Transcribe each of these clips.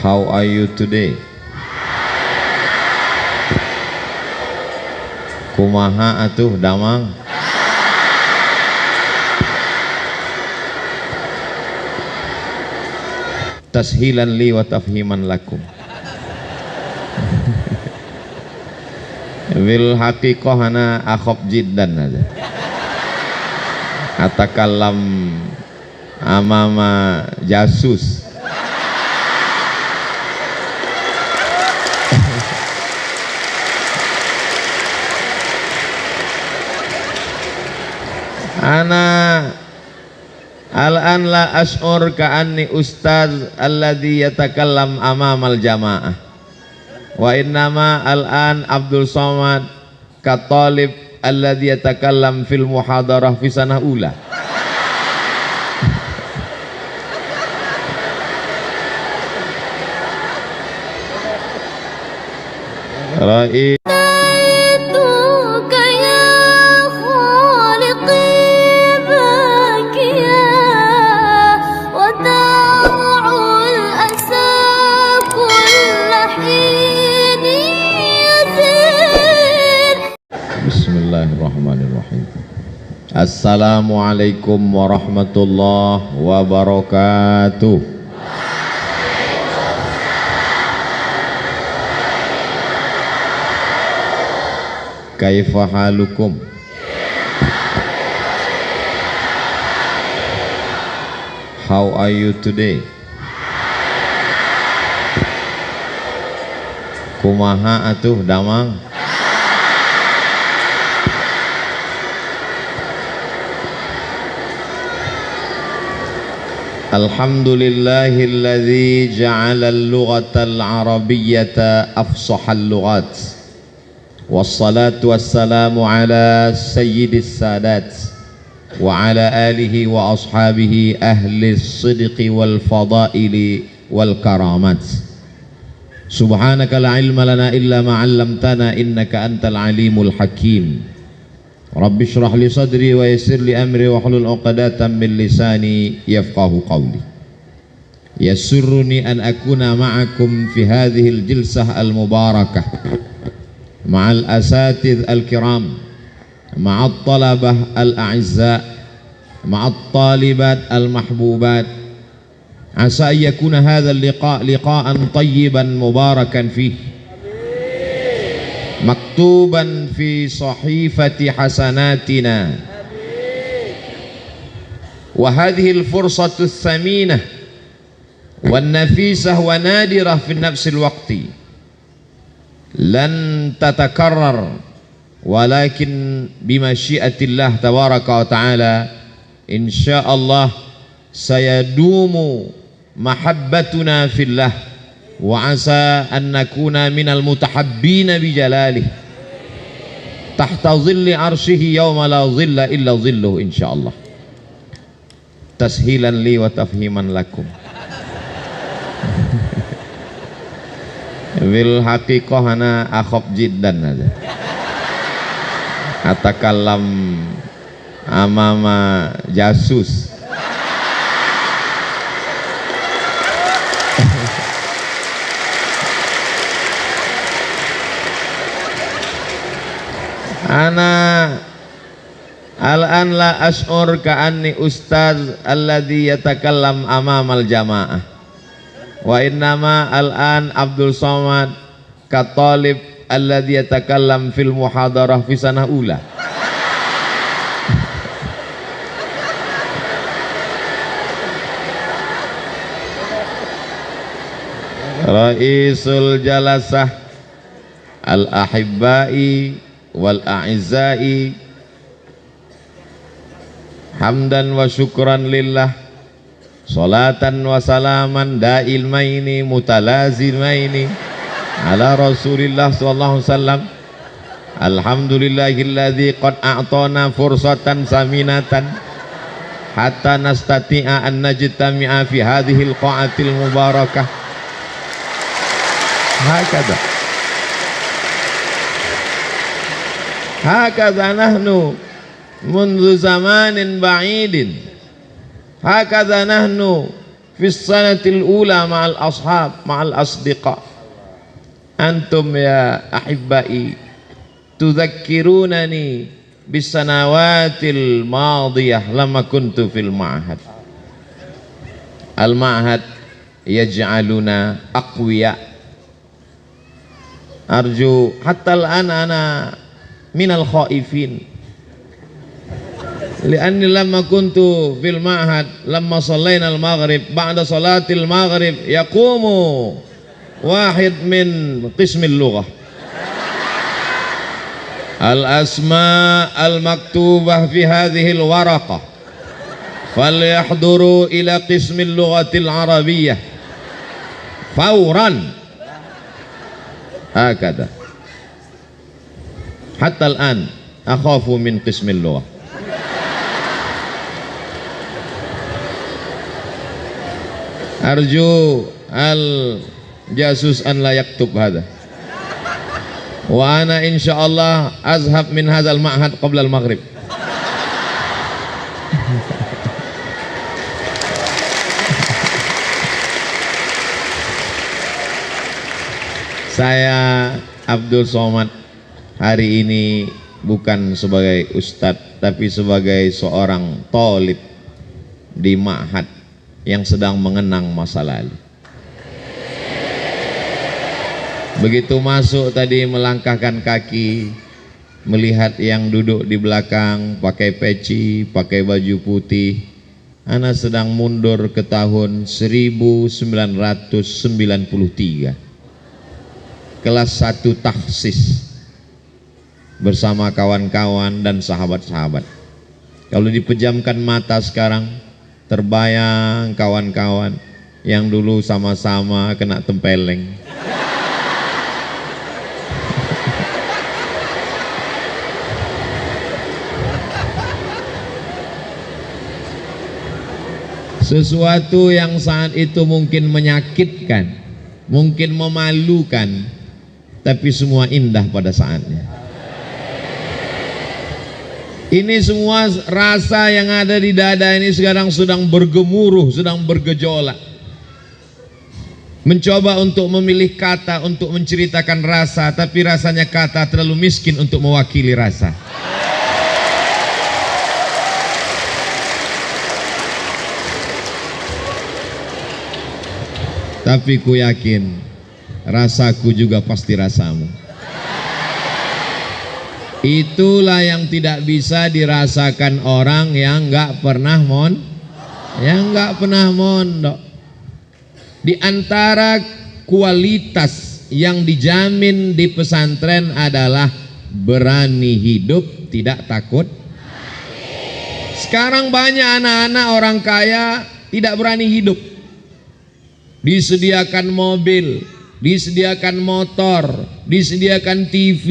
How are you today? Kumaha atuh damang? Tashilan li wa tafhiman lakum. Bil haqiqah ana akhaf jiddan aja. Atakallam amama jasus. Ana al-an la ash'ur ka'anni ustaz alladhi yatakallam amamal jamaah wa innama al-an Abdul Somad katalib alladhi yatakallam fil muhadarah fi sanah ula. Ra'i Bismillahirrahmanirrahim. Assalamualaikum warahmatullahi wabarakatuh. Kaifa halukum? How are you today? Kumaha atuh damang? Alhamdulillahilladzi ja'ala al-lughata al-arabiyyata afsahal lughat. Wassalatu wassalamu ala sayyidis sadat wa ala alihi wa ashabihi ahli as-sidqi wal fadaili wal karamat. Subhanaka la ilma lana illa ma 'allamtana innaka antal alimul hakim. Rabbi shrah li sadri wa yassir li amri wa hlul 'uqdatam min lisani yafqahu qawli. Yasurruni an akuna ma'akum fi hadhihi al-jilsah al-mubarakah ma'al asatidh al-kiram ma'at talabah al-a'izza ma'at talibat al-mahbubat. Asa an yakuna hadha al-liqa' liqa'an tayyiban mubarakan fihi maktuban fi sahifati hasanatina wa hadhihi al-fursatu ath-thaminah wan nafisah wa nadirah fi nafsil waqti lan tatakarrar walakin bimasyiatillah tabaraka wa ta'ala insyaallah sayadumu mahabbatuna fillah wa asa an nakuna minal mutahabbina bi jalalih tahta zilli arshihi yawma la zilla illa zilluh insyaallah. Tashilan li wa tafhiman lakum. Bil haqiqah ana akhaf jiddan aja. Atakallam amama jasus. Ana al-an la ash'ur ka'anni ustaz alladhi yatakallam amamal jamaah wa innama al-an Abdul Somad katalib alladhi yatakallam fil muhadarah fi sanah ula. Raisul jalasah al-ahibbai wal a'izzai hamdan wa syukran lillah salatan wa salaman dailmaini mutalazimaini ala rasulillah sallallahu alaihi wasallam. Alhamdulillahilladzi qad a'tana fursatan saminatan hatta nastati'a an najtami'a fi hadhil qa'atil mubarakah. Hakadha nahnu mundu zamanin ba'idin, hakadha nahnu fi sanatil ula ma'al ashab ma'al asdiqa. Antum ya ahibbai tudzakkirunani bisanawatil madiyah lama kuntu fil ma'had. Al ma'had yaj'aluna aqwiya. Arju hatta al-an ana minal khaifin. Lianni lamma kuntu fil ma'had lamma sallaina al-maghrib ba'da salatil maghrib yaqumu wahid min qismil lughah al-asma al-maktubah fi hadhihi al-waraqah falyahduru ila qismil lughatil arabiyyah fawran. Hakada hatta al-an akhafu min qismil lughah. Arju al jasus an la yaktub hada wa ana insyaallah azhab min hadzal ma'had qabla al maghrib. Saya Abdul Somad hari ini bukan sebagai ustadz tapi sebagai seorang thalib di ma'had yang sedang mengenang masa lalu. Begitu masuk tadi melangkahkan kaki, melihat yang duduk di belakang pakai peci, pakai baju putih. Ana sedang mundur ke tahun 1993. Kelas 1 tahsis bersama kawan-kawan dan sahabat-sahabat. Kalau dipejamkan mata sekarang terbayang kawan-kawan yang dulu sama-sama kena tempeleng. Sesuatu yang saat itu mungkin menyakitkan, mungkin memalukan, tapi semua indah pada saatnya. Ini semua rasa yang ada di dada ini sekarang sedang bergemuruh, sedang bergejolak. Mencoba untuk memilih kata untuk menceritakan rasa, tapi rasanya kata terlalu miskin untuk mewakili rasa. Tapi ku yakin rasaku juga pasti rasamu. Itulah yang tidak bisa dirasakan orang yang nggak pernah mondok. Di antara kualitas yang dijamin di pesantren adalah berani hidup, tidak takut. Sekarang banyak anak-anak orang kaya tidak berani hidup. Disediakan mobil, disediakan motor, disediakan TV,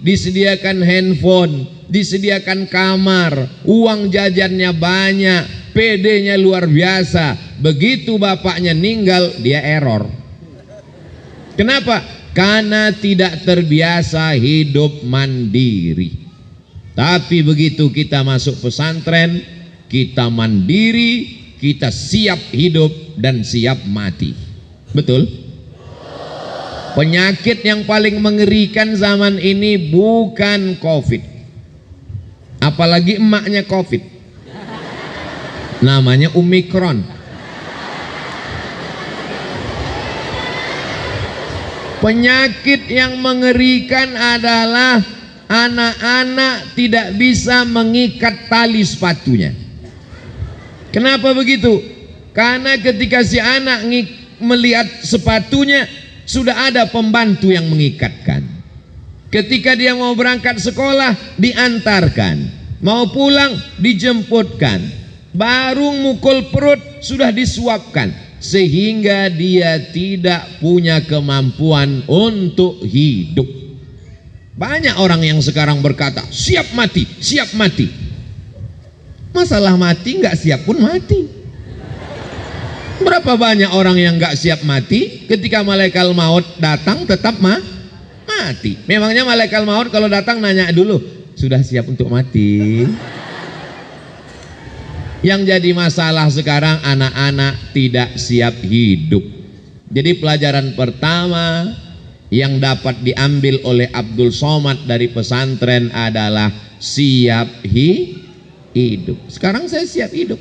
disediakan handphone, disediakan kamar, uang jajannya banyak, PD-nya luar biasa. Begitu bapaknya meninggal, dia error. Kenapa? Karena tidak terbiasa hidup mandiri. Tapi begitu kita masuk pesantren, kita mandiri, kita siap hidup dan siap mati. Betul? Penyakit yang paling mengerikan zaman ini bukan COVID, apalagi emaknya COVID, namanya Omikron. Penyakit yang mengerikan adalah anak-anak tidak bisa mengikat tali sepatunya. Kenapa begitu? Karena ketika si anak melihat sepatunya, sudah ada pembantu yang mengikatkan. Ketika dia mau berangkat sekolah, diantarkan. Mau pulang, dijemputkan. Baru mukul perut, sudah disuapkan. Sehingga dia tidak punya kemampuan untuk hidup. Banyak orang yang sekarang berkata, siap mati, siap mati. Masalah mati, nggak siap pun mati. Berapa banyak orang yang nggak siap mati, ketika malaikat maut datang tetap mati. Memangnya malaikat maut kalau datang nanya dulu, sudah siap untuk mati? Yang jadi masalah sekarang anak-anak tidak siap hidup. Jadi pelajaran pertama yang dapat diambil oleh Abdul Somad dari pesantren adalah siap hidup. Sekarang saya siap hidup.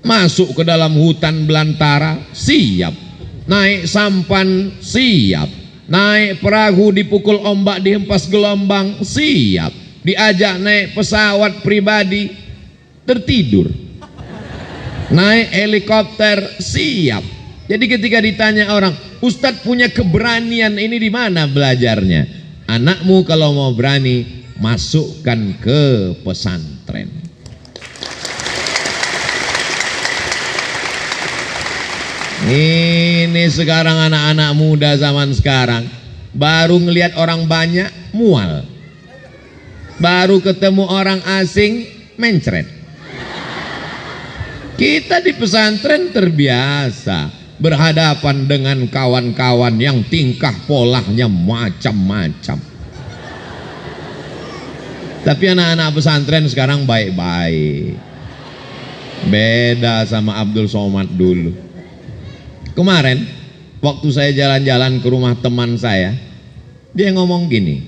Masuk ke dalam hutan belantara, siap. Naik sampan, siap. Naik perahu dipukul ombak, dihempas gelombang, siap. Diajak naik pesawat pribadi, tertidur. Naik helikopter, siap. Jadi ketika ditanya orang, Ustadz punya keberanian ini di mana belajarnya? Anakmu kalau mau berani, masukkan ke pesantren. Ini sekarang anak-anak muda zaman sekarang baru ngelihat orang banyak mual, baru ketemu orang asing mencret. Kita di pesantren terbiasa berhadapan dengan kawan-kawan yang tingkah polanya macam-macam. Tapi anak-anak pesantren sekarang baik-baik, beda sama Abdul Somad dulu. Kemarin waktu saya jalan-jalan ke rumah teman saya, dia ngomong gini,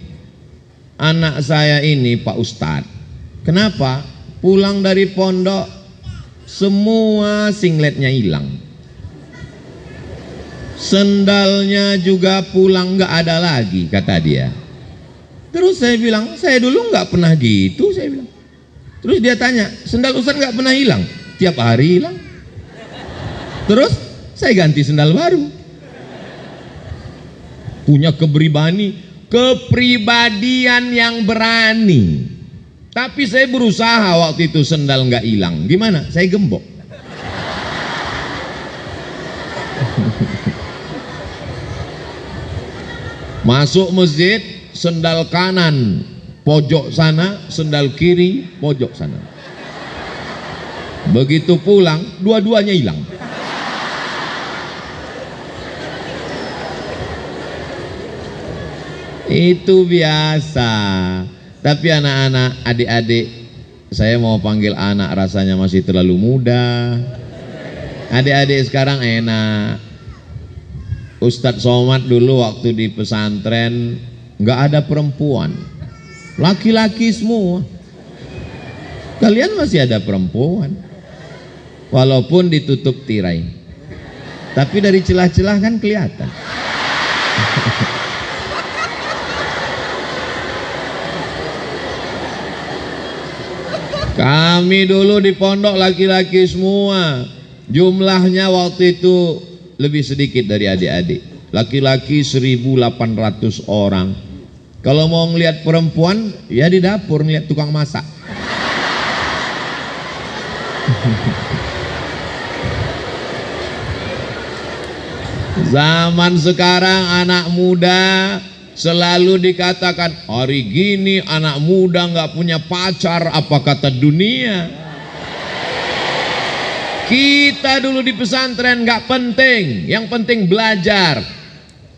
anak saya ini Pak Ustadz, kenapa pulang dari pondok semua singletnya hilang, sendalnya juga pulang nggak ada lagi, kata dia. Terus saya bilang, saya dulu nggak pernah gitu, saya bilang. Terus dia tanya, sendal Ustadz nggak pernah hilang? Tiap hari hilang. Terus saya ganti sendal baru. Punya kepribadian yang berani. Tapi saya berusaha waktu itu sendal nggak hilang. Gimana? Saya gembok. Masuk masjid, sendal kanan pojok sana, sendal kiri pojok sana. Begitu pulang, dua-duanya hilang. Itu biasa. Tapi anak-anak, adik-adik, saya mau panggil anak rasanya masih terlalu muda. Adik-adik sekarang enak. Ustadz Somad dulu waktu di pesantren nggak ada perempuan, laki-laki semua. Kalian masih ada perempuan, walaupun ditutup tirai, tapi dari celah-celah kan kelihatan. Kami dulu di pondok laki-laki semua. Jumlahnya waktu itu lebih sedikit dari adik-adik. Laki-laki 1.800 orang. Kalau mau ngelihat perempuan, ya di dapur ngelihat tukang masak. Zaman sekarang anak muda selalu dikatakan, hari gini anak muda nggak punya pacar, apa kata dunia. Kita dulu di pesantren nggak penting, yang penting belajar.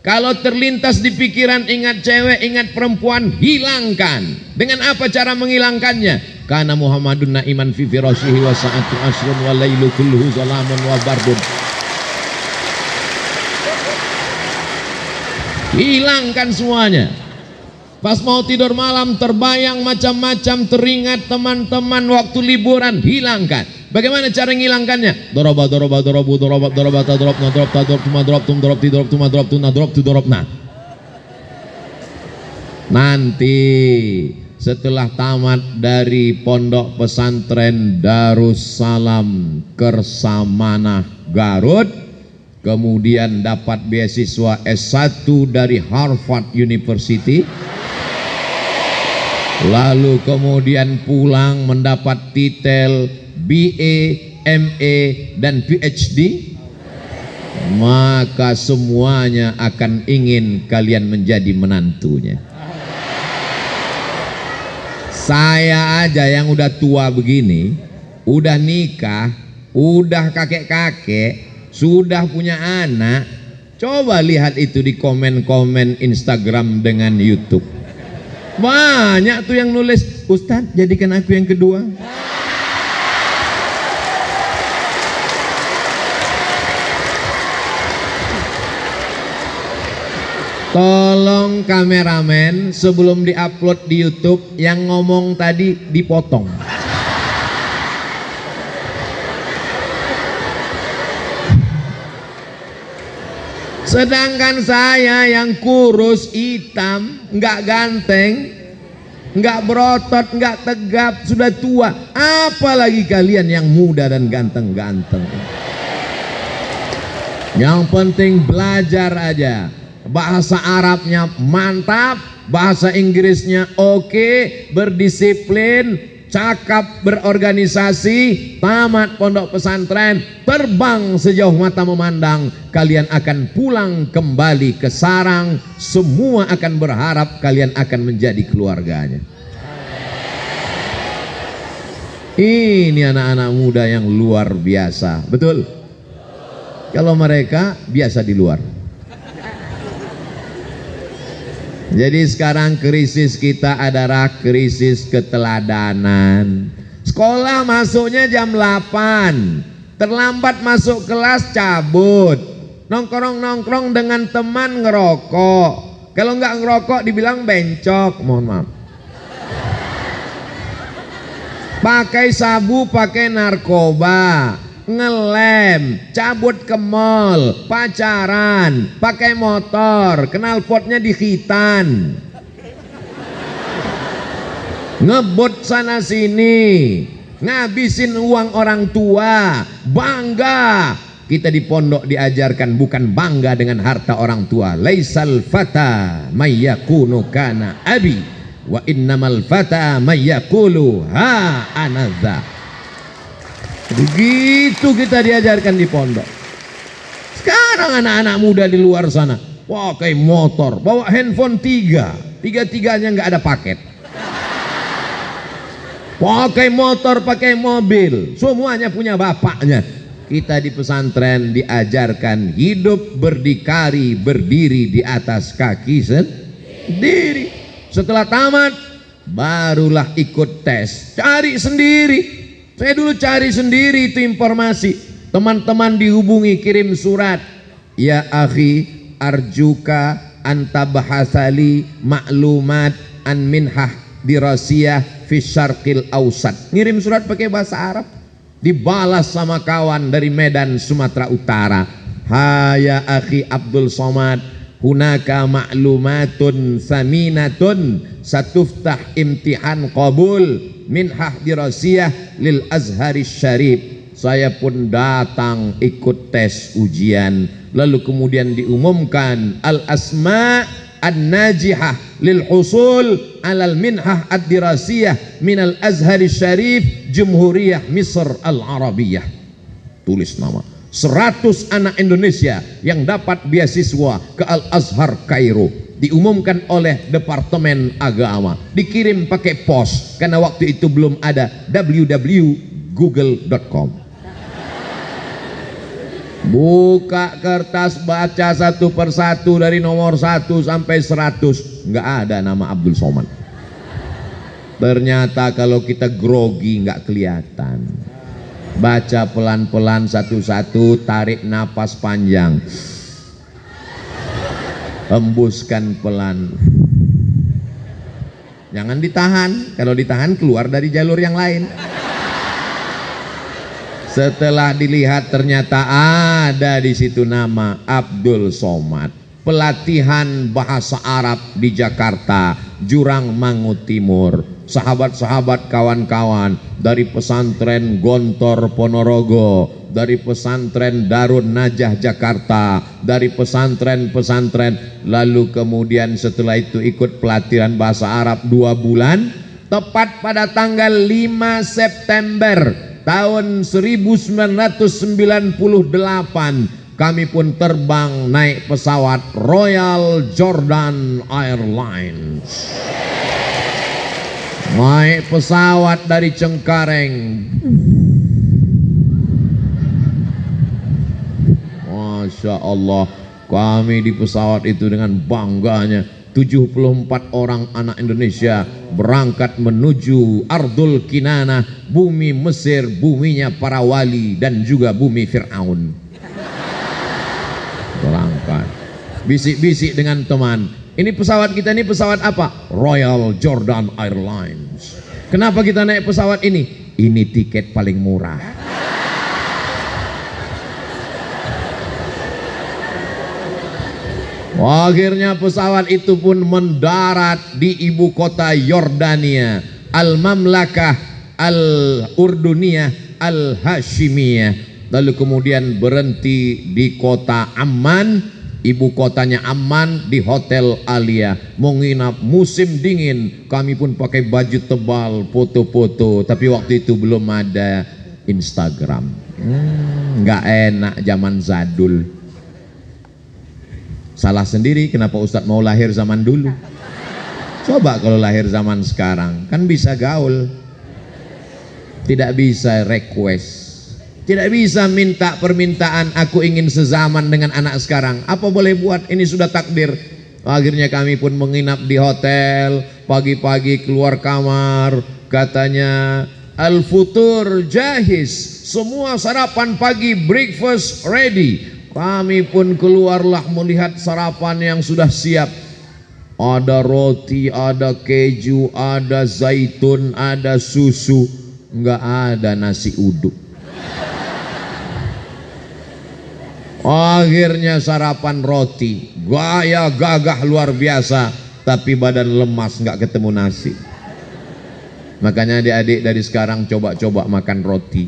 Kalau terlintas di pikiran ingat cewek, ingat perempuan, hilangkan. Dengan apa cara menghilangkannya? Karena Muhammadun na'iman fi firashihi wa sa'atu asrun wa lailu kulluhu zalamun wa bardun. Hilangkan semuanya. Pas mau tidur malam terbayang macam-macam, teringat teman-teman waktu liburan, hilangkan. Bagaimana cara menghilangkannya? Doroba doroba dorobu doroba doroba tadrob nadrob tadrob tuma drop tum drop ti drop tuma drop tuna drop tu drop na. Nanti setelah tamat dari pondok pesantren Darussalam Kersamanah Garut, kemudian dapat beasiswa S1 dari Harvard University, lalu kemudian pulang mendapat titel BA, MA, dan PhD, maka semuanya akan ingin kalian menjadi menantunya. Saya aja yang udah tua begini, udah nikah, udah kakek-kakek, sudah punya anak. Coba lihat itu di komen-komen Instagram dengan YouTube. Banyak tuh yang nulis, Ustadz jadikan aku yang kedua. Tolong kameramen sebelum diupload di YouTube yang ngomong tadi dipotong. Sedangkan saya yang kurus, hitam, nggak ganteng, nggak berotot, nggak tegap, sudah tua. Apalagi kalian yang muda dan ganteng-ganteng. Yang penting belajar aja. Bahasa Arabnya mantap, bahasa Inggrisnya oke, berdisiplin, cakap, berorganisasi, tamat pondok pesantren, terbang sejauh mata memandang. Kalian akan pulang kembali ke sarang. Semua akan berharap kalian akan menjadi keluarganya. Ini anak-anak muda yang luar biasa, betul? Kalau mereka biasa di luar. Jadi sekarang krisis kita adalah krisis keteladanan. Sekolah masuknya jam 8, terlambat masuk kelas cabut, nongkrong-nongkrong dengan teman ngerokok. Kalau nggak ngerokok dibilang bencok, mohon maaf. Pakai sabu, pakai narkoba, ngelem, cabut ke mall, pacaran, pakai motor, knalpotnya di khitan, ngebut sana sini, ngabisin uang orang tua, bangga. Kita di pondok diajarkan bukan bangga dengan harta orang tua. Laisal fata mayyakunu kana abi wa innamal fata mayyakulu ha anadha. Begitu kita diajarkan di pondok. Sekarang anak-anak muda di luar sana pakai motor, bawa handphone tiga-tiganya nggak ada paket. Pakai motor, pakai mobil, semuanya punya bapaknya. Kita di pesantren diajarkan hidup berdikari, berdiri di atas kaki sendiri. Setelah tamat barulah ikut tes, cari sendiri. Saya dulu cari sendiri itu informasi. Teman-teman dihubungi, kirim surat. Ya akhi, arjuka anta bahasali maklumat an minhah dirasiyah fi syarqil ausat. Ngirim surat pakai bahasa Arab. Dibalas sama kawan dari Medan, Sumatera Utara. Haya akhi Abdul Somad, hunaka maklumatun saminatun satuftah imtihan qabul minhah dirasiyah lil Azhari Syarif. Saya pun datang ikut tes ujian, lalu kemudian diumumkan al asma an-najihah lil husul alal minhah ad-dirasiyah minal Azhari Syarif Jumhuriyah Misr al-Arabiyah. Tulis nama 100 anak Indonesia yang dapat beasiswa ke Al-Azhar Kairo. Diumumkan oleh Departemen Agama, dikirim pakai pos karena waktu itu belum ada www.google.com. Buka kertas, baca satu persatu dari nomor 1 sampai 100, nggak ada nama Abdul Somad. Ternyata kalau kita grogi nggak kelihatan. Baca pelan-pelan satu-satu, tarik napas panjang, hembuskan pelan. Jangan ditahan, kalau ditahan keluar dari jalur yang lain. Setelah dilihat ternyata ada di situ nama Abdul Somad. Pelatihan bahasa Arab di Jakarta, Jurang Mangu Timur. Sahabat-sahabat, kawan-kawan dari pesantren Gontor Ponorogo, dari pesantren Darun Najah Jakarta, dari pesantren-pesantren, lalu kemudian setelah itu ikut pelatihan bahasa Arab 2 bulan. Tepat pada tanggal 5 September tahun 1998 kami pun terbang naik pesawat Royal Jordan Airlines. Naik pesawat dari Cengkareng. Masya Allah, kami di pesawat itu dengan bangganya 74 orang anak Indonesia berangkat menuju Ardul Kinanah, bumi Mesir, buminya para wali dan juga bumi Fir'aun. Berangkat bisik-bisik dengan teman, ini pesawat kita ini pesawat apa? Royal Jordan Airlines. Kenapa kita naik pesawat ini? Ini tiket paling murah. Akhirnya pesawat itu pun mendarat di ibu kota Yordania, Al-Mamlakah Al-Urduniyah Al-Hashimiyah. Lalu kemudian berhenti di kota Amman, ibu kotanya Amman, di Hotel Alia. Menginap musim dingin, kami pun pakai baju tebal, foto-foto. Tapi waktu itu belum ada Instagram. Nggak enak zaman zadul. Salah sendiri kenapa Ustadz mau lahir zaman dulu. Coba kalau lahir zaman sekarang, kan bisa gaul. Tidak bisa request. Tidak bisa minta permintaan, aku ingin sezaman dengan anak sekarang. Apa boleh buat, ini sudah takdir. Akhirnya kami pun menginap di hotel. Pagi-pagi keluar kamar, katanya Al-Futur Jahiz, semua sarapan pagi, breakfast ready. Kami pun keluarlah melihat sarapan yang sudah siap. Ada roti, ada keju, ada zaitun, ada susu. Enggak ada nasi uduk. Akhirnya sarapan roti, gaya gagah luar biasa, tapi badan lemas, nggak ketemu nasi. Makanya adik-adik dari sekarang coba-coba makan roti.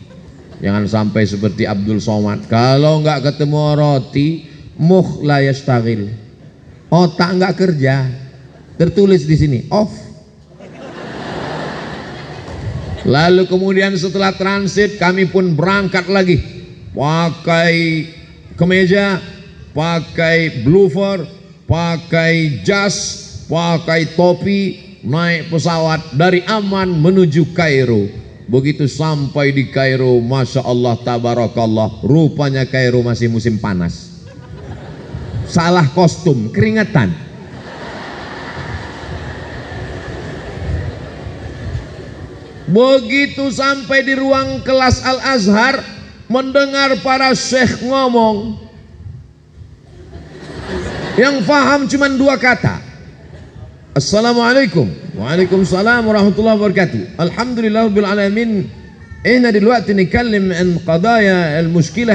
Jangan sampai seperti Abdul Somad, kalau nggak ketemu roti, mukh la yashtagil, otak nggak kerja. Tertulis di sini off. Lalu kemudian setelah transit kami pun berangkat lagi, pakai kemeja, pakai bloofer, pakai jas, pakai topi, naik pesawat dari Amman menuju Kairo. Begitu sampai di Kairo, Masya Allah tabarakallah, rupanya Kairo masih musim panas. Salah kostum, keringetan. Begitu sampai di ruang kelas Al-Azhar, mendengar para syekh ngomong, yang faham cuma dua kata, Assalamualaikum. Waalaikumsalam warahmatullahi wabarakatuh. Alhamdulillah rabbil alamin. Ihna dلوقتي نتكلم عن قضايا المشكلة.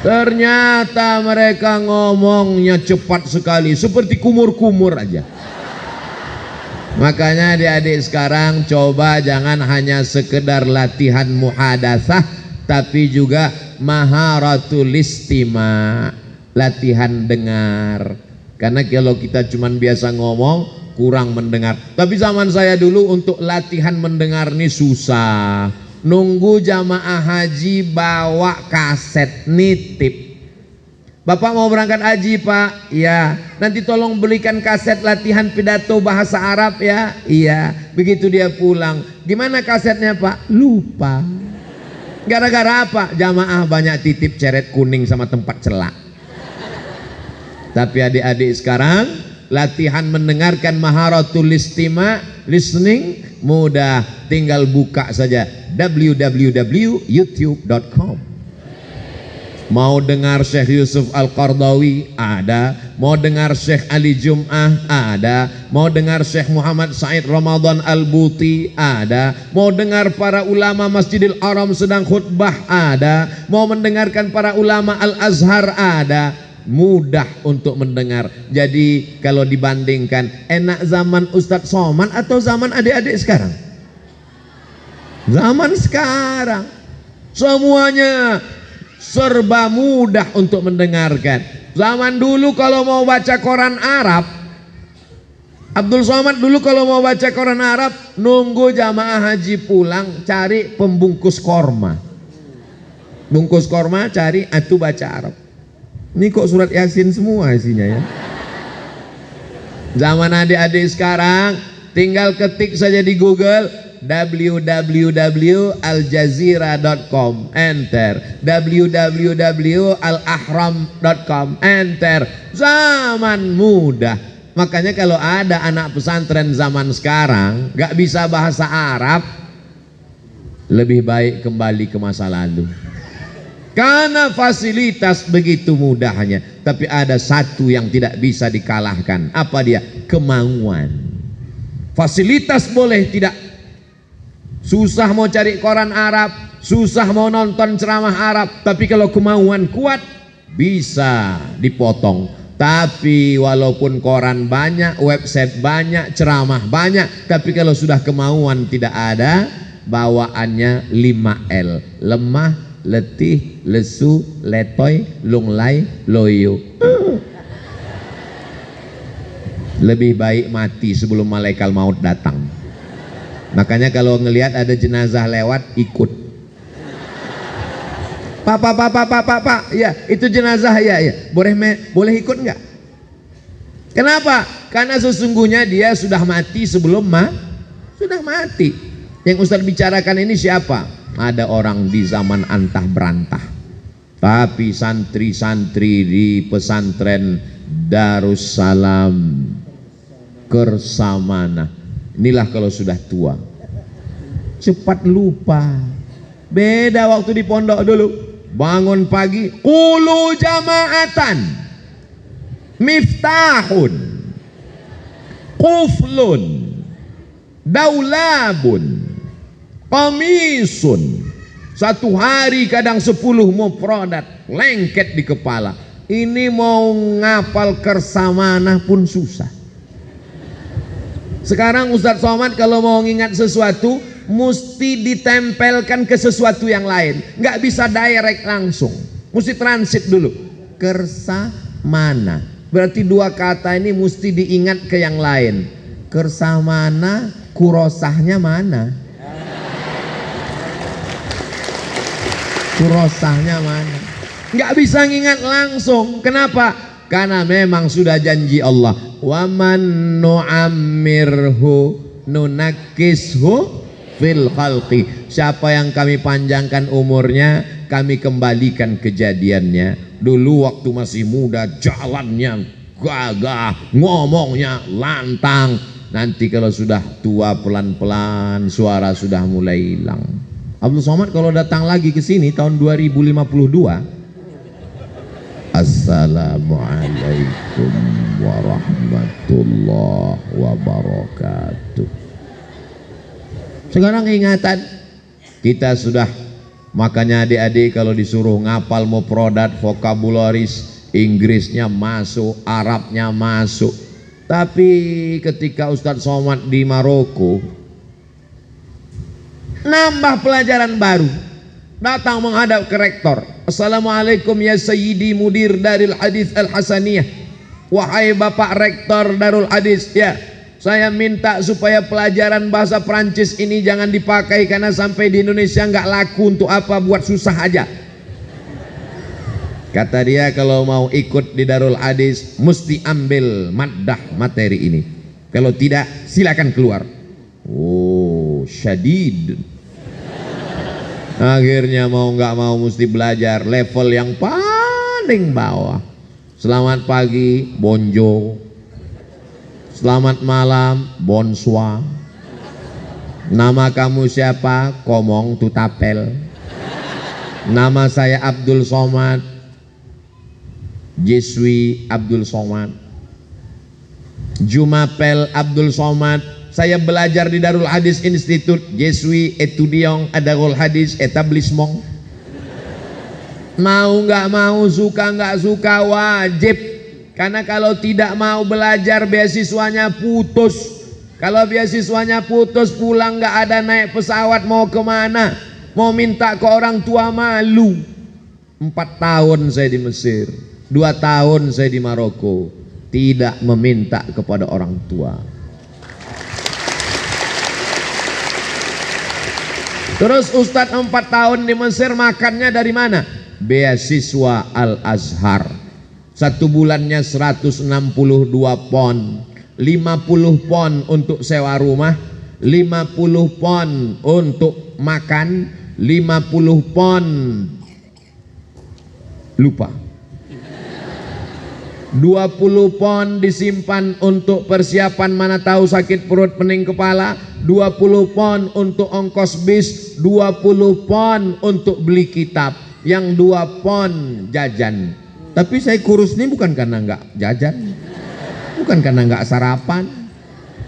Ternyata mereka ngomongnya cepat sekali, seperti kumur-kumur aja. Makanya adik-adik sekarang coba jangan hanya sekedar latihan muhadatsah, tapi juga maharatul istima', latihan dengar. Karena kalau kita cuman biasa ngomong, kurang mendengar. Tapi zaman saya dulu untuk latihan mendengar ini susah. Nunggu jamaah haji bawa kaset nitip. Bapak mau berangkat haji Pak? Iya. Nanti tolong belikan kaset latihan pidato bahasa Arab ya. Iya. Begitu dia pulang, gimana kasetnya Pak? Lupa. Gara-gara apa? Jamaah banyak titip ceret kuning sama tempat celak. Tapi adik-adik sekarang latihan mendengarkan maharatul istima', listening, mudah, tinggal buka saja www.youtube.com. Mau dengar Syekh Yusuf Al-Qardawi ada, mau dengar Syekh Ali Jum'ah ada, mau dengar Syekh Muhammad Said Ramadan Al-Buti ada, mau dengar para ulama Masjidil Haram sedang khutbah ada, mau mendengarkan para ulama Al-Azhar ada. Mudah untuk mendengar. Jadi kalau dibandingkan, enak zaman Ustadz Somad atau zaman adik-adik sekarang? Zaman sekarang semuanya serba mudah untuk mendengarkan. Zaman dulu kalau mau baca koran Arab, Abdul Somad dulu kalau mau baca koran Arab, nunggu jamaah haji pulang, cari pembungkus korma. Bungkus korma, cari, atuh baca Arab. Ini kok surat Yasin semua isinya ya. Zaman adik-adik sekarang tinggal ketik saja di Google www.aljazira.com, enter. www.alahram.com, enter. Zaman mudah. Makanya kalau ada anak pesantren zaman sekarang gak bisa bahasa Arab, lebih baik kembali ke masa lalu. Karena fasilitas begitu mudahnya. Tapi ada satu yang tidak bisa dikalahkan. Apa dia? Kemauan. Fasilitas boleh tidak. Susah mau cari koran Arab, susah mau nonton ceramah Arab, tapi kalau kemauan kuat bisa dipotong. Tapi walaupun koran banyak, website banyak, ceramah banyak, tapi kalau sudah kemauan tidak ada, bawaannya 5L. Lemah, letih, lesu, letoy, lunglai, loyo. Lebih baik mati sebelum malaikat maut datang. Makanya kalau ngelihat ada jenazah lewat, ikut. Pak, ya itu jenazah ya. Boleh ikut nggak? Kenapa? Karena sesungguhnya dia sudah mati sebelum sudah mati. Yang Ustaz bicarakan ini siapa? Ada orang di zaman antah berantah, tapi santri-santri di pesantren Darussalam Kersamana, inilah kalau sudah tua cepat lupa. Beda waktu di pondok dulu, bangun pagi, qulu jama'atan, miftahun, quflun, daulabun, qamisun. Satu hari kadang 10 mufradat lengket di kepala. Ini mau ngapal Kersamana pun susah. Sekarang Ustadz Somad kalau mau ngingat sesuatu mesti ditempelkan ke sesuatu yang lain, nggak bisa direct langsung, mesti transit dulu. Kersamana berarti dua kata ini mesti diingat ke yang lain. Kersamana, kurosahnya mana? Kurosahnya mana? Nggak bisa ngingat langsung. Kenapa? Karena memang sudah janji Allah, wa man nu'ammirhu nunakishu fil khalqi. Siapa yang kami panjangkan umurnya, kami kembalikan kejadiannya. Dulu waktu masih muda jalannya gagah, ngomongnya lantang. Nanti kalau sudah tua pelan-pelan suara sudah mulai hilang. Abdul Somad kalau datang lagi ke sini tahun 2052, Assalamualaikum warahmatullahi wabarakatuh. Sekarang ingatan kita sudah, makanya adik-adik kalau disuruh ngapal mufradat, vokabularis, Inggrisnya masuk, Arabnya masuk. Tapi ketika Ustadz Somad di Maroko nambah pelajaran baru, datang menghadap ke rektor. Assalamualaikum ya Sayyidi Mudir Darul Hadis Al-Hasaniyah. Wahai Bapak Rektor Darul Hadis, ya, saya minta supaya pelajaran bahasa Prancis ini jangan dipakai karena sampai di Indonesia nggak laku, untuk apa, buat susah aja. Kata dia kalau mau ikut di Darul Hadis mesti ambil maddah materi ini. Kalau tidak silakan keluar. Oh, syadid. Akhirnya mau nggak mau mesti belajar level yang paling bawah. Selamat pagi, bonjour. Selamat malam, bonsoir. Nama kamu siapa? Komong tutapel. Nama saya Abdul Somad. Je suis Abdul Somad. Jumapel Abdul Somad. Saya belajar di Darul Hadis Institute. Je suis étudiant à Darul Hadis établissement. Mau nggak mau, suka nggak suka, wajib. Karena kalau tidak mau belajar beasiswanya putus. Kalau beasiswanya putus, pulang nggak ada, naik pesawat mau kemana? Mau minta ke orang tua malu. 4 tahun saya di Mesir, 2 tahun saya di Maroko, tidak meminta kepada orang tua. Terus Ustadz 4 tahun di Mesir makannya dari mana? Beasiswa Al-Azhar. 1 bulannya 162 pon, 50 pon untuk sewa rumah, 50 pon untuk makan, 50 pon lupa, 20 pon disimpan untuk persiapan mana tahu sakit perut pening kepala, 20 pon untuk ongkos bis, 20 pon untuk beli kitab. yang 2 pon jajan. Tapi saya kurus ini bukan karena nggak jajan, bukan karena nggak sarapan,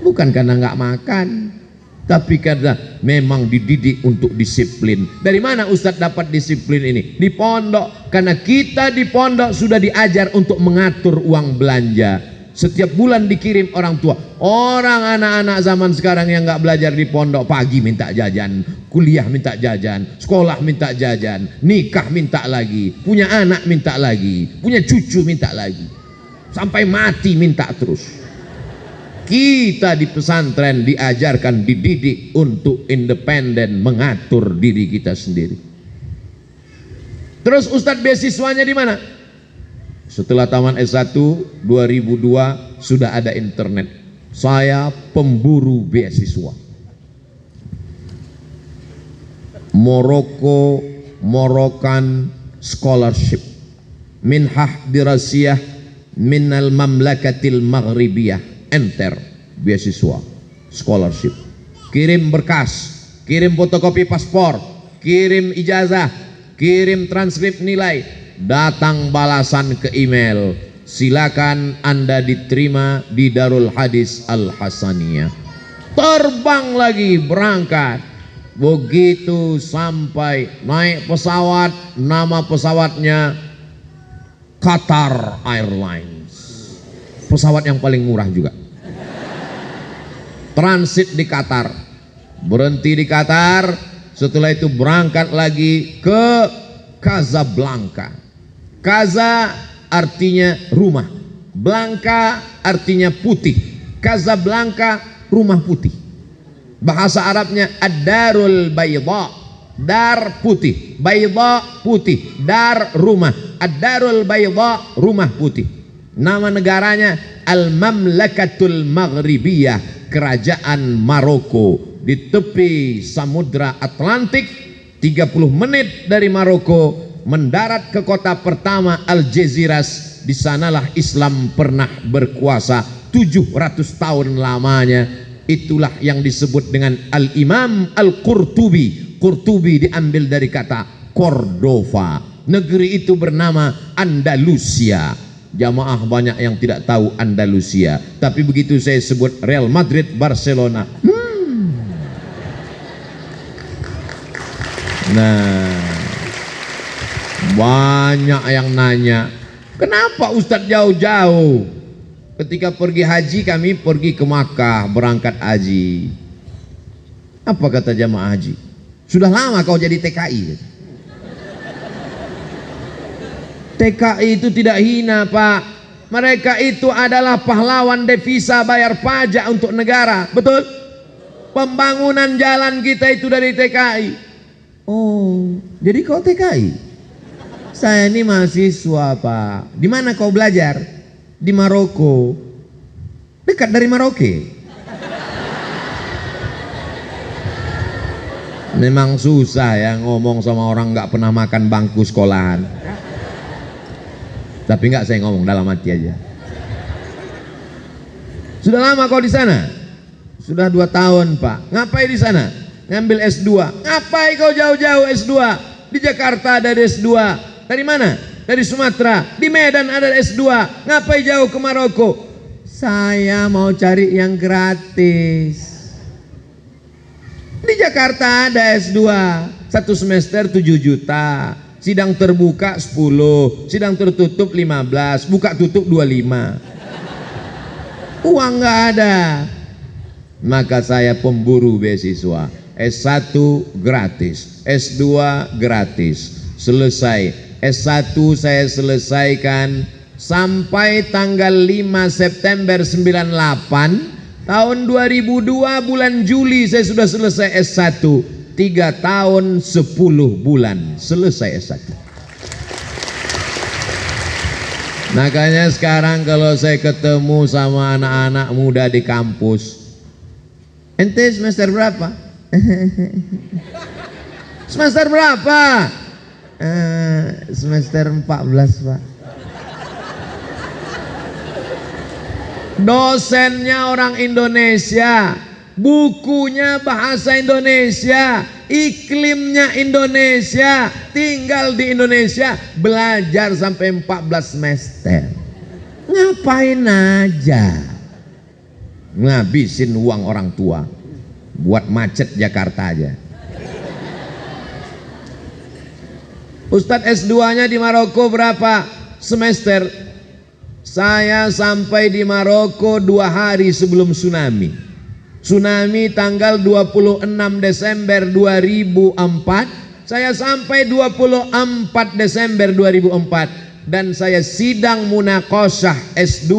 bukan karena nggak makan, tapi karena memang dididik untuk disiplin. Dari mana Ustadz dapat disiplin ini? Di pondok. Karena kita di pondok sudah diajar untuk mengatur uang belanja. Setiap bulan dikirim orang tua. Orang anak-anak zaman sekarang yang nggak belajar di pondok, pagi minta jajan, kuliah minta jajan, sekolah minta jajan, nikah minta lagi, punya anak minta lagi, punya cucu minta lagi, sampai mati minta terus. Kita di pesantren diajarkan, dididik untuk independen, mengatur diri kita sendiri. Terus Ustadz beasiswanya di mana? Setelah taman S1 2002 sudah ada internet. Saya pemburu beasiswa. Moroccan Scholarship, minhah dirasiyah minal mamlakatil maghribiyah, enter beasiswa scholarship. Kirim berkas, kirim fotokopi paspor, kirim ijazah, kirim transkrip nilai, datang balasan ke email, silakan Anda diterima di Darul Hadis Al Hasaniyah. Terbang lagi, berangkat. Begitu sampai naik pesawat, nama pesawatnya Qatar Airlines, pesawat yang paling murah juga. Transit di Qatar, berhenti di Qatar, setelah itu berangkat lagi ke Casablanca. Kaza artinya rumah, Blanca artinya putih. Casablanca rumah putih. Bahasa Arabnya ad-darul bayda, dar putih, bayda putih, dar rumah, ad-darul bayda rumah putih. Nama negaranya Al-Mamlakatul Maghribiyah, kerajaan Maroko, di tepi Samudra Atlantik. 30 menit dari Maroko, mendarat ke kota pertama Algeciras. Di sanalah Islam pernah berkuasa 700 tahun lamanya. Itulah yang disebut dengan Al-Imam Al-Qurtubi. Qurtubi diambil dari kata Cordova. Negeri itu bernama Andalusia. Jamaah banyak yang tidak tahu Andalusia, tapi begitu saya sebut Real Madrid, Barcelona, nah, banyak yang nanya, kenapa Ustadz jauh-jauh? Ketika pergi haji, kami pergi ke Makkah, berangkat haji. Apa kata jamaah haji? Sudah lama kau jadi TKI. TKI itu tidak hina, Pak. Mereka itu adalah pahlawan devisa, bayar pajak untuk negara. Betul? Pembangunan jalan kita itu dari TKI. Oh, jadi kau TKI? Saya ini mahasiswa, Pak. Di mana kau belajar? Di Maroko. Dekat dari Maroke. Memang susah ya ngomong sama orang nggak pernah makan bangku sekolahan. Tapi nggak, saya ngomong dalam hati aja. Sudah lama kau di sana? Sudah 2 tahun, Pak. Ngapain di sana? Ngambil S2. Ngapain kau jauh-jauh S2? Di Jakarta ada S2. Dari mana? Dari Sumatera. Di Medan ada S2. Ngapain jauh ke Maroko? Saya mau cari yang gratis. Di Jakarta ada S2. 1 semester 7 juta. Sidang terbuka 10, sidang tertutup 15, buka tutup 25. Uang nggak ada. Maka saya pemburu beasiswa. S1 gratis, S2 gratis. Selesai. S1 saya selesaikan sampai tanggal 5 September 98. Tahun 2002 bulan Juli saya sudah selesai S1. 3 tahun 10 bulan selesai S1. Makanya sekarang kalau saya ketemu sama anak-anak muda di kampus, ente semester berapa? Semester berapa? Semester 14, Pak. Dosennya orang Indonesia, bukunya bahasa Indonesia, iklimnya Indonesia, tinggal di Indonesia, belajar sampai 14 semester. Ngapain aja? Ngabisin uang orang tua buat macet Jakarta aja. Ustadz S2-nya di Maroko berapa semester? Saya sampai di Maroko 2 hari sebelum tsunami. Tsunami tanggal 26 Desember 2004. Saya sampai 24 Desember 2004. Dan saya sidang munaqasyah S2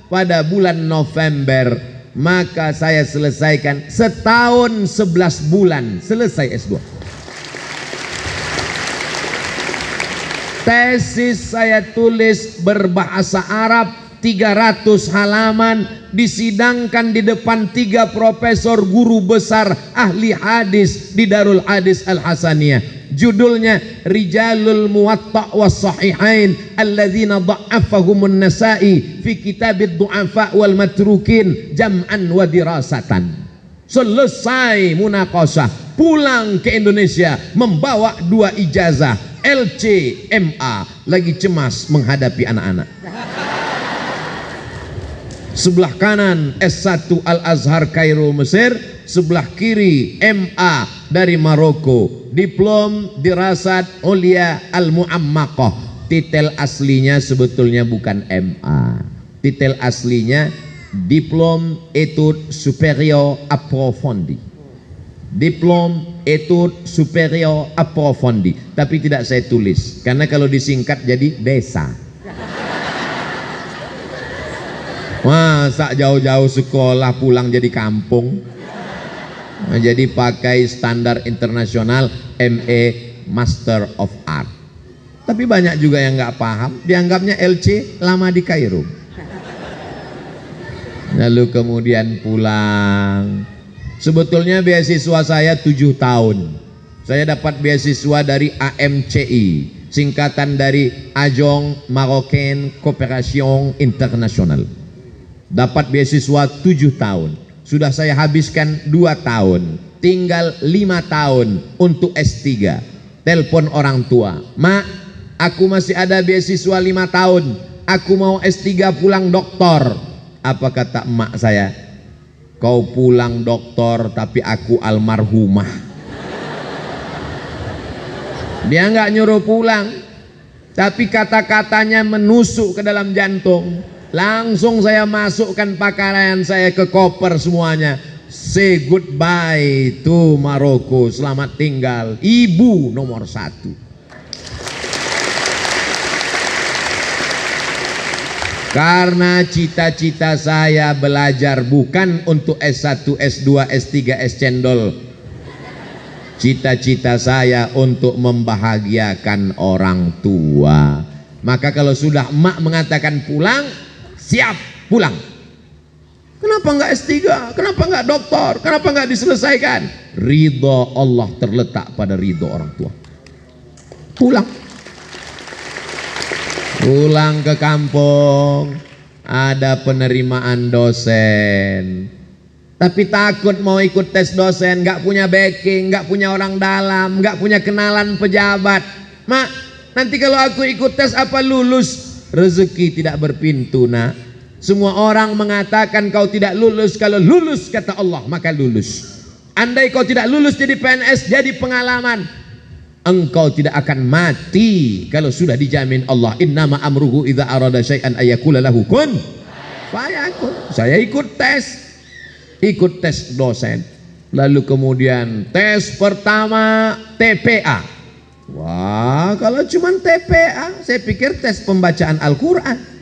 pada bulan November. Maka saya selesaikan setahun 11 bulan selesai S2. Tesis saya tulis berbahasa Arab 300 halaman, disidangkan di depan 3 profesor guru besar ahli hadis di Darul Hadis Al Hasaniyah. Judulnya Rijalul Muwatta' was Sahihain alladzina dha'afahumun Nasa'i fi kitabid du'afa wal matrukin jam'an wa dirasatan. Selesai munaqasyah, pulang ke Indonesia membawa 2 ijazah LC MA, lagi cemas menghadapi anak-anak. Sebelah kanan S1 Al-Azhar Kairo Mesir, sebelah kiri MA dari Maroko, diplom dirasat Ulia Al-Mu'ammaqah. Titel aslinya sebetulnya bukan MA, titel aslinya Diplom Études Supérieures Approfondies, Diplom Études Supérieures Approfondies, tapi tidak saya tulis karena kalau disingkat jadi desa. Masa jauh-jauh sekolah pulang jadi kampung. Nah, jadi pakai standar internasional MA Master of Art. Tapi banyak juga yang nggak paham, dianggapnya LC lama di Kairo. Lalu kemudian pulang. Sebetulnya beasiswa saya 7 tahun. Saya dapat beasiswa dari AMCI, singkatan dari Agence Marocaine Coopération Internationale. Dapat beasiswa 7 tahun. Sudah saya habiskan 2 tahun. Tinggal 5 tahun untuk S3. Telepon orang tua, "Mak, aku masih ada beasiswa 5 tahun. Aku mau S3 pulang doktor." Apa kata emak saya? "Kau pulang doktor tapi aku almarhumah." Dia nggak nyuruh pulang, tapi kata-katanya menusuk ke dalam jantung. Langsung saya masukkan pakaian saya ke koper semuanya. Say goodbye to Maroko. Selamat tinggal, ibu nomor 1. Karena cita-cita saya belajar bukan untuk S1, S2, S3, S cendol. Cita-cita saya untuk membahagiakan orang tua. Maka kalau sudah emak mengatakan pulang, siap pulang. Kenapa enggak S3? Kenapa enggak doktor? Kenapa enggak diselesaikan? Ridho Allah terletak pada ridho orang tua. Pulang. Pulang ke kampung, ada penerimaan dosen. Tapi takut mau ikut tes dosen, enggak punya backing, enggak punya orang dalam, enggak punya kenalan pejabat. "Mak, nanti kalau aku ikut tes apa lulus?" Rezeki tidak berpintu, nak. Semua orang mengatakan kau tidak lulus. Kalau lulus kata Allah maka lulus. Andai kau tidak lulus jadi PNS, jadi pengalaman, engkau tidak akan mati kalau sudah dijamin Allah. Innama amruhu idza arada syai'an ayaqula lahu kun fayakun. Saya ikut tes dosen. Lalu kemudian tes pertama TPA. Wah, kalau cuma TPA, saya pikir tes pembacaan Al-Quran.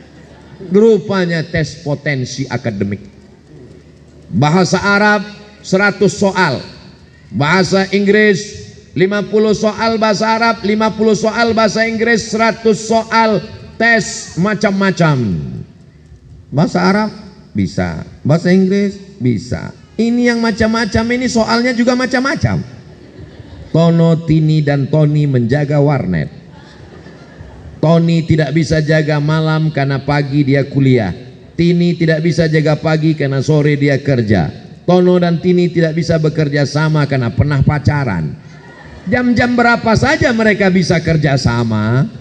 Rupanya tes potensi akademik. Bahasa Arab 100 soal, bahasa Inggris 50 soal bahasa Arab, 50 soal bahasa Inggris, 100 soal tes macam-macam. Bahasa Arab bisa, bahasa Inggris bisa. Ini yang macam-macam ini soalnya juga macam-macam. Tono, Tini, dan Tony menjaga warnet. Tony tidak bisa jaga malam karena pagi dia kuliah. Tini tidak bisa jaga pagi karena sore dia kerja. Tono dan Tini tidak bisa bekerja sama karena pernah pacaran. Jam-jam berapa saja mereka bisa kerja sama?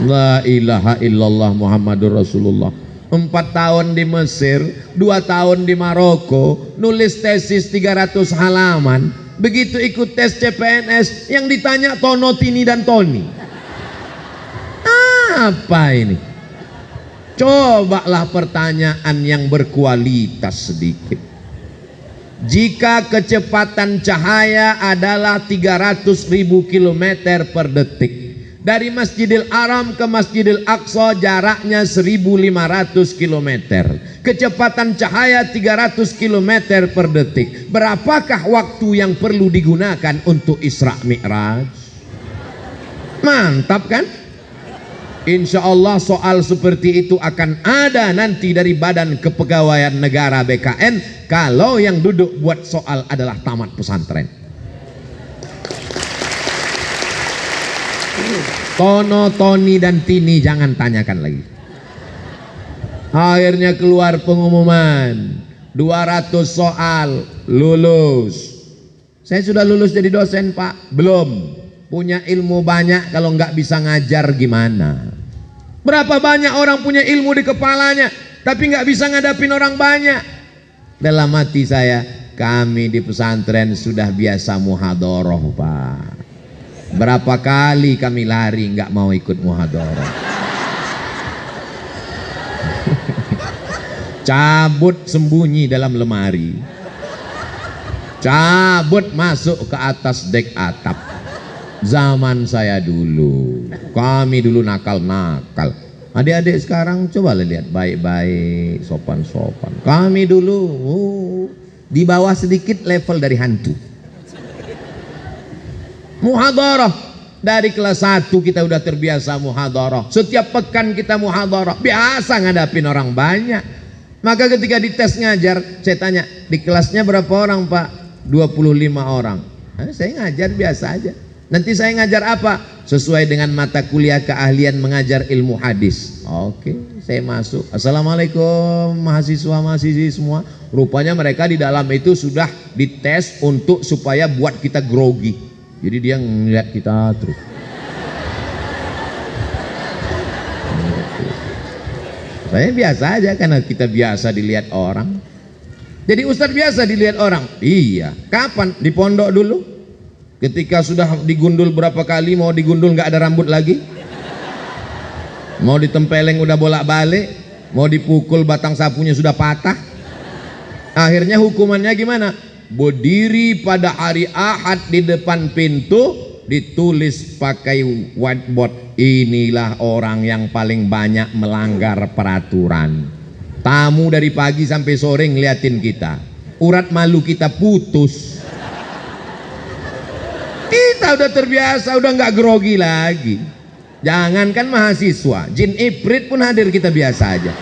La ilaha illallah Muhammadur Rasulullah. 4 tahun di Mesir, 2 tahun di Maroko, nulis tesis 300 halaman. Begitu ikut tes CPNS, yang ditanya Tono, Tini dan Toni. Apa ini? Cobalah pertanyaan yang berkualitas sedikit. Jika kecepatan cahaya adalah 300.000 km per detik, dari Masjidil Haram ke Masjidil Aqsa jaraknya 1.500 km. Kecepatan cahaya 300 km per detik. Berapakah waktu yang perlu digunakan untuk Isra Mi'raj? Mantap kan? Insya Allah soal seperti itu akan ada nanti dari Badan Kepegawaian Negara BKN kalau yang duduk buat soal adalah tamat pesantren. Tono, Toni dan Tini jangan tanyakan lagi. Akhirnya keluar pengumuman 200 soal lulus. Saya sudah lulus jadi dosen Pak? Belum. Punya ilmu banyak, kalau nggak bisa ngajar gimana? Berapa banyak orang punya ilmu di kepalanya tapi nggak bisa ngadapin orang banyak. Dalam hati saya, kami di pesantren sudah biasa muhadoroh Pak. Berapa kali kami lari nggak mau ikut muhadoroh. Cabut sembunyi dalam lemari, cabut masuk ke atas dek atap. Zaman saya dulu, kami dulu nakal-nakal. Adik-adik sekarang coba lihat baik-baik, sopan-sopan. Kami dulu di bawah sedikit level dari hantu. Muhadharah dari kelas 1 kita udah terbiasa muhadharah. Setiap pekan kita muhadharah, biasa ngadapin orang banyak. Maka ketika dites ngajar, saya tanya, di kelasnya berapa orang Pak? 25 orang. Saya ngajar biasa aja. Nanti saya ngajar apa? Sesuai dengan mata kuliah keahlian mengajar ilmu hadis. Oke, saya masuk. Assalamualaikum mahasiswa-mahasiswi semua. Rupanya mereka di dalam itu sudah dites untuk supaya buat kita grogi. Jadi dia ngeliat kita terus. Saya biasa aja karena kita biasa dilihat orang. Jadi ustadz biasa dilihat orang. Iya. Kapan? Di pondok dulu. Ketika sudah digundul berapa kali, mau digundul nggak ada rambut lagi, mau ditempeleng udah bolak-balik, mau dipukul batang sapunya sudah patah. Akhirnya hukumannya gimana? Berdiri pada hari Ahad di depan pintu, ditulis pakai whiteboard, inilah orang yang paling banyak melanggar peraturan. Tamu dari pagi sampai sore ngeliatin kita, urat malu kita putus. Kita udah terbiasa, udah nggak grogi lagi. Jangankan mahasiswa, jin ibrit pun hadir kita biasa aja.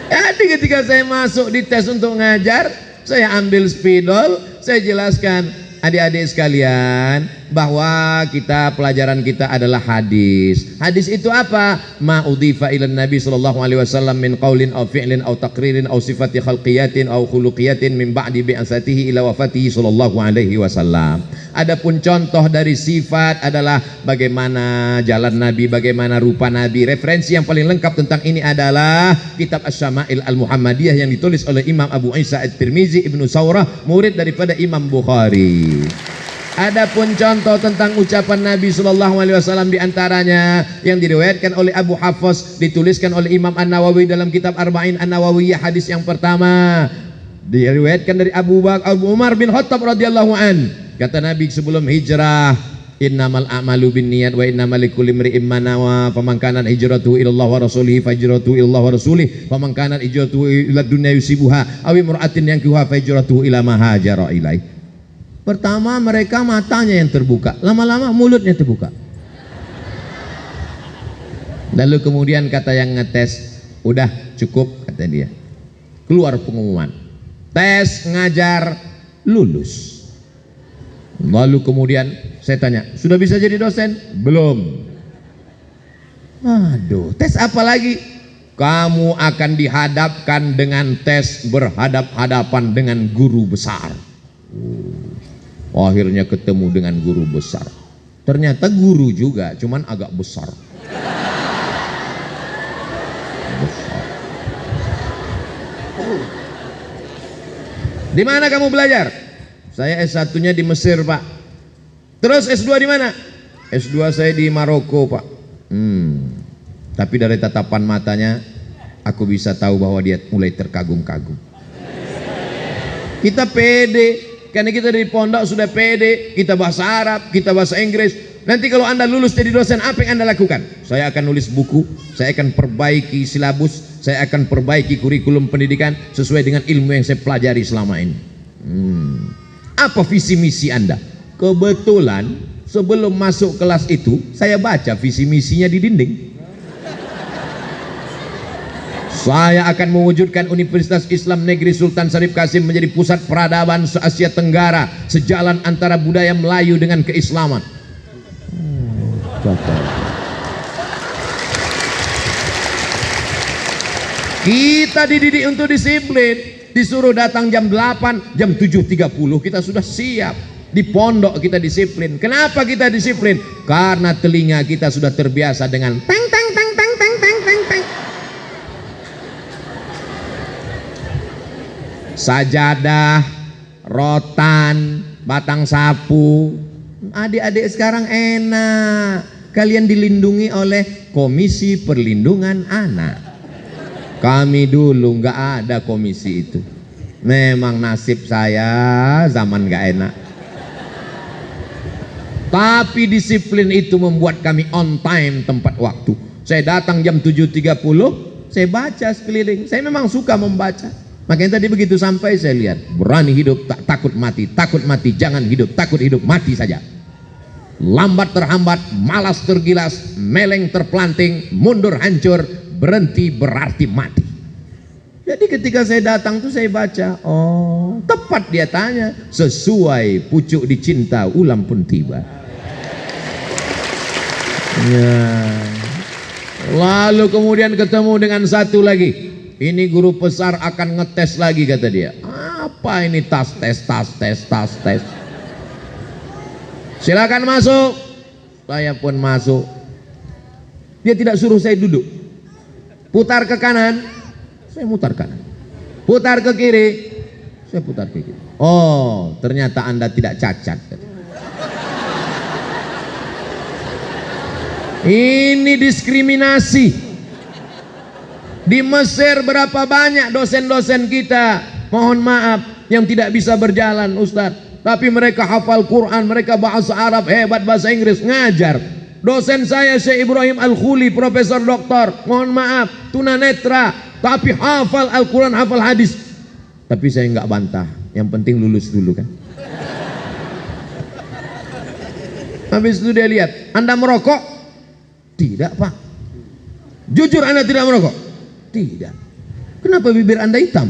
Jadi ketika saya masuk di tes untuk ngajar, saya ambil spidol, saya jelaskan adik-adik sekalian bahwa pelajaran kita adalah hadis. Hadis itu apa? Ma udhifa ilan Nabi sallallahu alaihi wasallam min qaulin aw fi'lin aw taqririn aw sifati khalqiyatin aw khuluqiyatin min ba'di bi'asatihi ila wafatihi sallallahu alaihi wasallam. Adapun contoh dari sifat adalah bagaimana jalan Nabi, bagaimana rupa Nabi. Referensi yang paling lengkap tentang ini adalah kitab Asy-Syama'il Al-Muhammadiyah yang ditulis oleh Imam Abu Isa At-Tirmizi Ibnu Saurah, murid daripada Imam Bukhari. Adapun contoh tentang ucapan Nabi Sallallahu Alaihi Wasallam diantaranya yang diriwayatkan oleh Abu Hafs, dituliskan oleh Imam An-Nawawi dalam kitab Arba'in An-Nawawiyah, hadis yang pertama diriwayatkan dari Abu Umar bin Khattab radhiyallahu an. Kata Nabi sebelum hijrah, innamal a'malu binniyat wa innamal likulli imri'in ma nawa, faman kanat hijratuhu ila Allah wa rasulihi fahijratuhu ila Allah wa rasulihi, faman kanat hijratuhu ila dunya yusibuha aw imra'atin yankihuha fahijratuhu ila ma hajara ilaih. Pertama mereka matanya yang terbuka, lama-lama mulutnya terbuka. Lalu kemudian kata yang ngetes, udah cukup kata dia. Keluar pengumuman, tes ngajar lulus. Lalu kemudian saya tanya, sudah bisa jadi dosen? Belum. Aduh, tes apa lagi? Kamu akan dihadapkan dengan tes berhadap-hadapan dengan guru besar. Akhirnya ketemu dengan guru besar. Ternyata guru juga, cuman agak besar. Di mana kamu belajar? Saya S1-nya di Mesir, Pak. Terus S2 di mana? S2 saya di Maroko, Pak. Tapi dari tatapan matanya aku bisa tahu bahwa dia mulai terkagum-kagum. Kita pede, karena kita dari pondok sudah pede, kita bahasa Arab, kita bahasa Inggris. Nanti kalau Anda lulus jadi dosen, apa yang Anda lakukan? Saya akan nulis buku, saya akan perbaiki silabus, saya akan perbaiki kurikulum pendidikan sesuai dengan ilmu yang saya pelajari selama ini. Apa visi misi Anda? Kebetulan sebelum masuk kelas itu, saya baca visi misinya di dinding. Saya akan mewujudkan Universitas Islam Negeri Sultan Syarif Kasim menjadi pusat peradaban se-Asia Tenggara, sejalan antara budaya Melayu dengan keislaman. Kita dididik untuk disiplin, disuruh datang jam 8, jam 7.30 kita sudah siap. Di pondok kita disiplin. Kenapa kita disiplin? Karena telinga kita sudah terbiasa dengan teng teng teng teng teng teng teng teng. Sajadah, rotan, batang sapu. Adik-adik sekarang enak, kalian dilindungi oleh Komisi Perlindungan Anak. Kami dulu nggak ada komisi itu. Memang nasib saya zaman nggak enak. Tapi disiplin itu membuat kami on time tepat waktu. Saya datang jam 7.30, saya baca sekeliling. Saya memang suka membaca. Makanya tadi begitu sampai saya lihat, berani hidup tak takut mati, jangan hidup, takut hidup, mati saja. Lambat terhambat, malas tergilas, meleng terpelanting, mundur hancur, berhenti berarti mati. Jadi ketika saya datang tuh saya baca, oh tepat dia tanya, sesuai pucuk dicinta ulam pun tiba. Ya. Lalu kemudian ketemu dengan satu lagi. Ini guru besar akan ngetes lagi kata dia. Apa ini tas tes. Silakan masuk. Saya pun masuk. Dia tidak suruh saya duduk. Putar ke kanan, saya mutar kanan. Putar ke kiri, saya putar ke kiri. Oh, ternyata Anda tidak cacat. Ini diskriminasi. Di Mesir berapa banyak dosen-dosen kita, mohon maaf, yang tidak bisa berjalan Ustadz. Tapi mereka hafal Quran, mereka bahasa Arab hebat, bahasa Inggris, ngajar. Dosen saya Syekh Ibrahim Al-Khuli, Profesor Doktor, mohon maaf, tunanetra, tapi hafal Al-Quran, hafal hadis. Tapi saya nggak bantah, yang penting lulus dulu kan. Habis itu dia lihat, Anda merokok? Tidak Pak. Jujur Anda tidak merokok? Tidak. Kenapa bibir Anda hitam?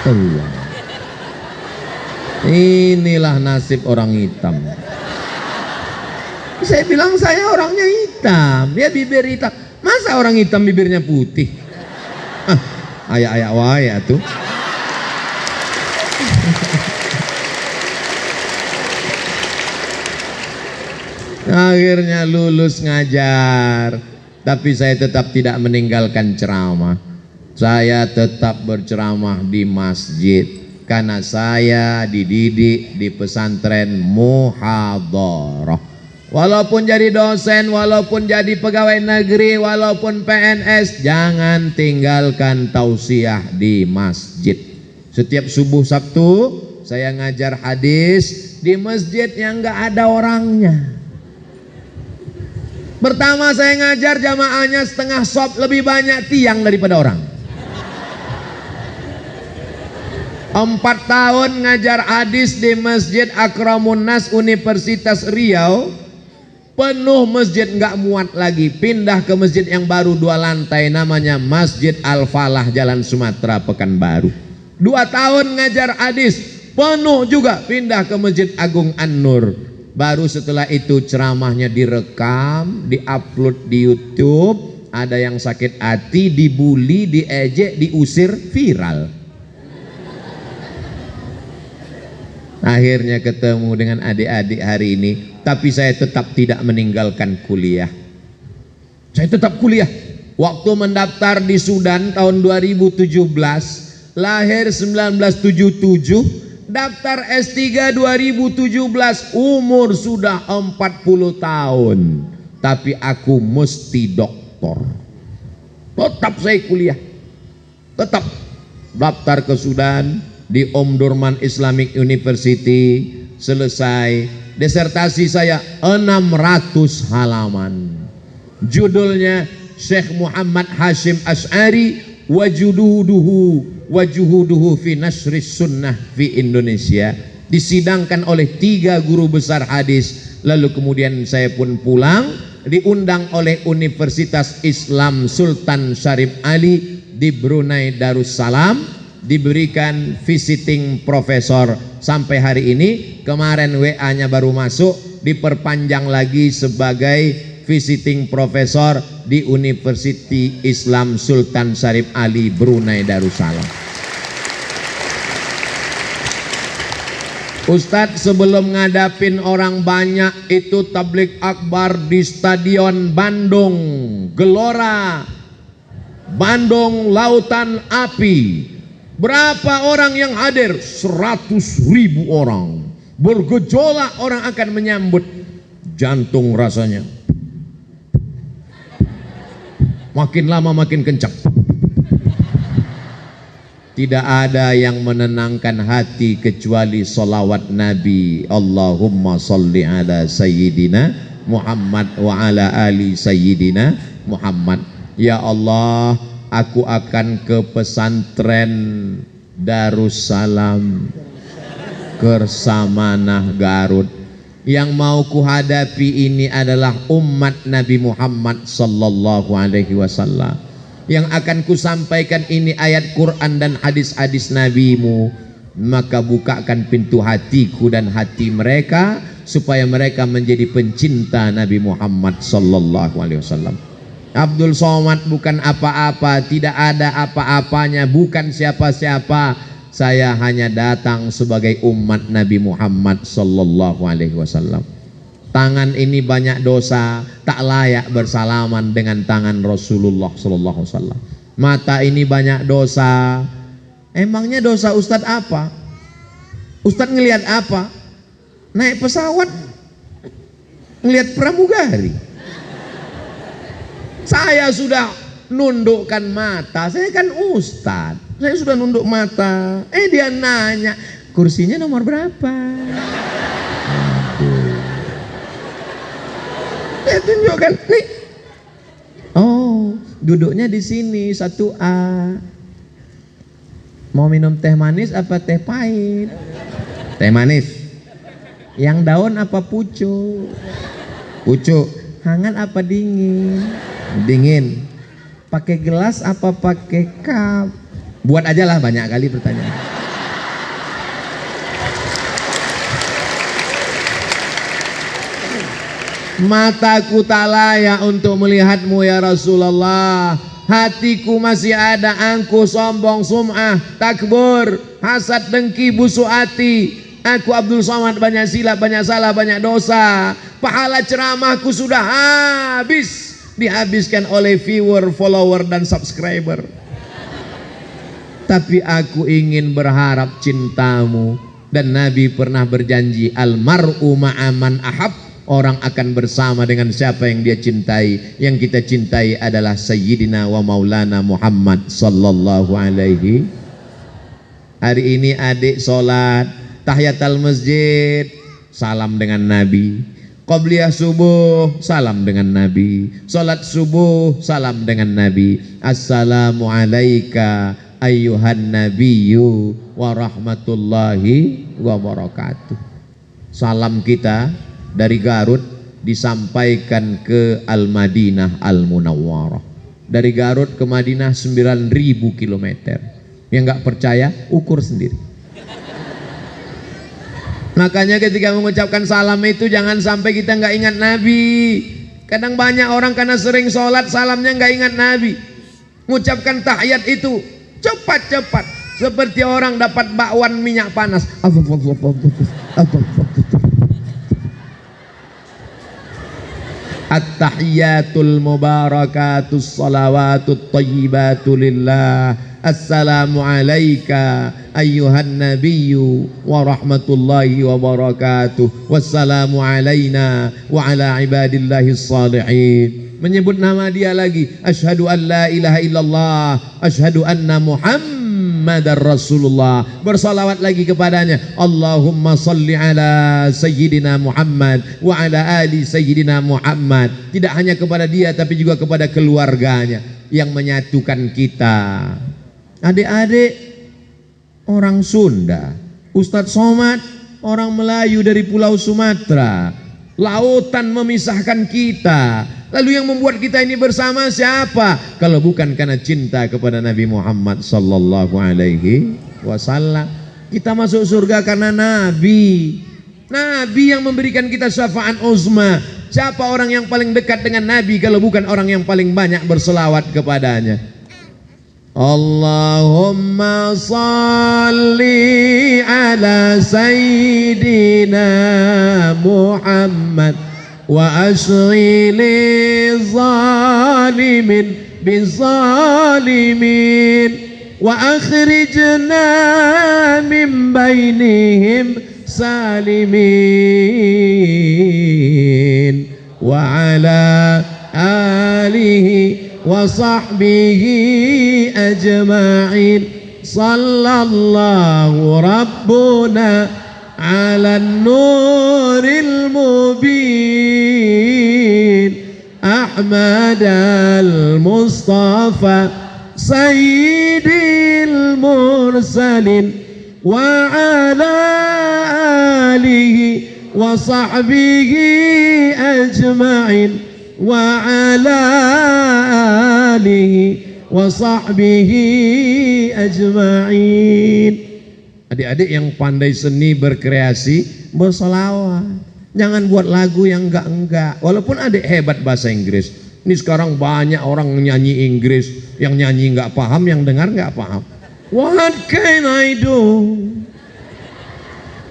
Allah. Inilah nasib orang hitam. Saya bilang saya orangnya hitam, dia bibir hitam. Masa orang hitam bibirnya putih? Ayak-ayak waya tuh. Akhirnya lulus ngajar. Tapi saya tetap tidak meninggalkan ceramah. Saya tetap berceramah di masjid. Karena saya dididik di pesantren muhadharah. Walaupun jadi dosen, walaupun jadi pegawai negeri, walaupun PNS, jangan tinggalkan tausiah di masjid. Setiap subuh Sabtu saya ngajar hadis di masjid yang nggak ada orangnya. Pertama saya ngajar jamaahnya setengah sop, lebih banyak tiang daripada orang. 4 tahun ngajar hadis di Masjid Akramun Nas Universitas Riau. Penuh masjid, nggak muat lagi. Pindah ke masjid yang baru 2 lantai, namanya Masjid Al-Falah, Jalan Sumatera, Pekanbaru. 2 tahun ngajar hadis, penuh juga. Pindah ke Masjid Agung An-Nur. Baru setelah itu ceramahnya direkam, diupload di YouTube. Ada yang sakit hati, dibully, diejek, diusir, viral. Akhirnya ketemu dengan adik-adik hari ini, tapi saya tetap tidak meninggalkan kuliah. Saya tetap kuliah. Waktu mendaftar di Sudan tahun 2017, lahir 1977, daftar S3 2017, umur sudah 40 tahun. Tapi aku mesti doktor. Tetap saya kuliah. Tetap daftar ke Sudan di Omdurman Islamic University. Selesai. Disertasi saya 600 halaman. Judulnya Syekh Muhammad Hashim Asy'ari wajuhuduhu fi nasris sunnah fi Indonesia. Disidangkan oleh 3 guru besar hadis. Lalu kemudian saya pun pulang, diundang oleh Universitas Islam Sultan Syarif Ali di Brunei Darussalam, diberikan visiting profesor sampai hari ini. Kemarin WA-nya baru masuk, diperpanjang lagi sebagai visiting profesor di University Islam Sultan Syarif Ali Brunei Darussalam. Ustadz, sebelum ngadapin orang banyak itu tablik akbar di Stadion Bandung Gelora, Bandung Lautan Api. Berapa orang yang hadir? 100.000 orang. Bergejolak orang akan menyambut. Jantung rasanya makin lama makin kencang. Tidak ada yang menenangkan hati kecuali salawat Nabi. Allahumma salli ala Sayyidina Muhammad wa ala ali Sayyidina Muhammad. Ya Allah, aku akan ke pesantren Darussalam Kersamanah Garut. Yang mau kuhadapi ini adalah umat Nabi Muhammad sallallahu alaihi wasallam. Yang akan kusampaikan ini ayat Quran dan hadis-hadis Nabimu. Maka bukakan pintu hatiku dan hati mereka supaya mereka menjadi pencinta Nabi Muhammad sallallahu alaihi wasallam. Abdul Somad bukan apa-apa, tidak ada apa-apanya, bukan siapa-siapa. Saya hanya datang sebagai umat Nabi Muhammad sallallahu alaihi wasallam. Tangan ini banyak dosa, tak layak bersalaman dengan tangan Rasulullah sallallahu alaihi wasallam. Mata ini banyak dosa. Emangnya dosa Ustadz apa? Ustadz ngelihat apa? Naik pesawat, ngelihat pramugari. Saya sudah nundukkan mata, saya kan Ustadz. Saya sudah nunduk mata. Dia nanya, kursinya nomor berapa? Saya tunjukkan nih. Oh, duduknya di sini 1A. Mau minum teh manis apa teh pahit? Teh manis. Yang daun apa pucuk? Pucuk. Hangat apa dingin? Dingin. Pakai gelas apa pakai cup? Buat aja lah, banyak kali pertanyaan. Mataku tak layak untuk melihatmu ya Rasulullah. Hatiku masih ada angkuh, sombong, sum'ah, takbur, hasad, dengki, busuk hati. Aku Abdul Somad banyak silap, banyak salah, banyak dosa. Pahala ceramahku sudah habis, dihabiskan oleh viewer, follower dan subscriber. Tapi aku ingin berharap cintamu. Dan Nabi pernah berjanji, almar'u ma'aman ahab. Orang akan bersama dengan siapa yang dia cintai. Yang kita cintai adalah Sayyidina wa Maulana Muhammad sallallahu alaihi. Hari ini adik sholat tahiyatul masjid, salam dengan Nabi. Qobliyah subuh, salam dengan Nabi. Sholat subuh, salam dengan Nabi. Assalamu alaika ayyuhan nabiyyu wa rahmatullahi wa barakatuh. Salam kita dari Garut disampaikan ke Al-Madinah Al-Munawwarah. Dari Garut ke Madinah 9.000 km. Yang nggak percaya ukur sendiri. Makanya ketika mengucapkan salam itu jangan sampai kita nggak ingat Nabi. Kadang banyak orang karena sering sholat salamnya nggak ingat Nabi. Mengucapkan tahiyat itu cepat-cepat seperti orang dapat bakwan minyak panas. At-tahiyatul mubarakatus salawatut tayyibatu lillah. Assalamu alayka ayyuhan nabiyyu wa rahmatullahi wa barakatuh. Wassalamu alayna wa ala ibadillahis salihin. Menyebut nama dia lagi. Asyhadu an la ilaha illallah, asyhadu anna Muhammadar Rasulullah. Bersalawat lagi kepadanya. Allahumma salli ala Sayyidina Muhammad wa ala ali Sayyidina Muhammad. Tidak hanya kepada dia tapi juga kepada keluarganya yang menyatukan kita. Adik-adik orang Sunda, Ustadz Somad orang Melayu dari Pulau Sumatera. Lautan memisahkan kita. Lalu yang membuat kita ini bersama siapa? Kalau bukan karena cinta kepada Nabi Muhammad sallallahu alaihi wasallam. Kita masuk surga karena Nabi. Nabi yang memberikan kita syafaat uzma. Siapa orang yang paling dekat dengan Nabi kalau bukan orang yang paling banyak berselawat kepadanya? Allahumma salli ala Sayyidina Muhammad wa ashghili zalimin bizalimin wa akhrijna min bainihim salimin wa ala alihi wa sahbihi ajma'in. Sallallahu rabbuna ala nuril mubin Ahmad al-Mustafa sayyidil mursalin wa ala alihi wa sahbihi ajma'in wa ala alihi wa sahbihi ajma'in. Adik-adik yang pandai seni berkreasi berselawat. Jangan buat lagu yang enggak-enggak. Walaupun adik hebat bahasa Inggris. Ini sekarang banyak orang nyanyi Inggris, yang nyanyi enggak paham, yang dengar enggak paham. What can I do?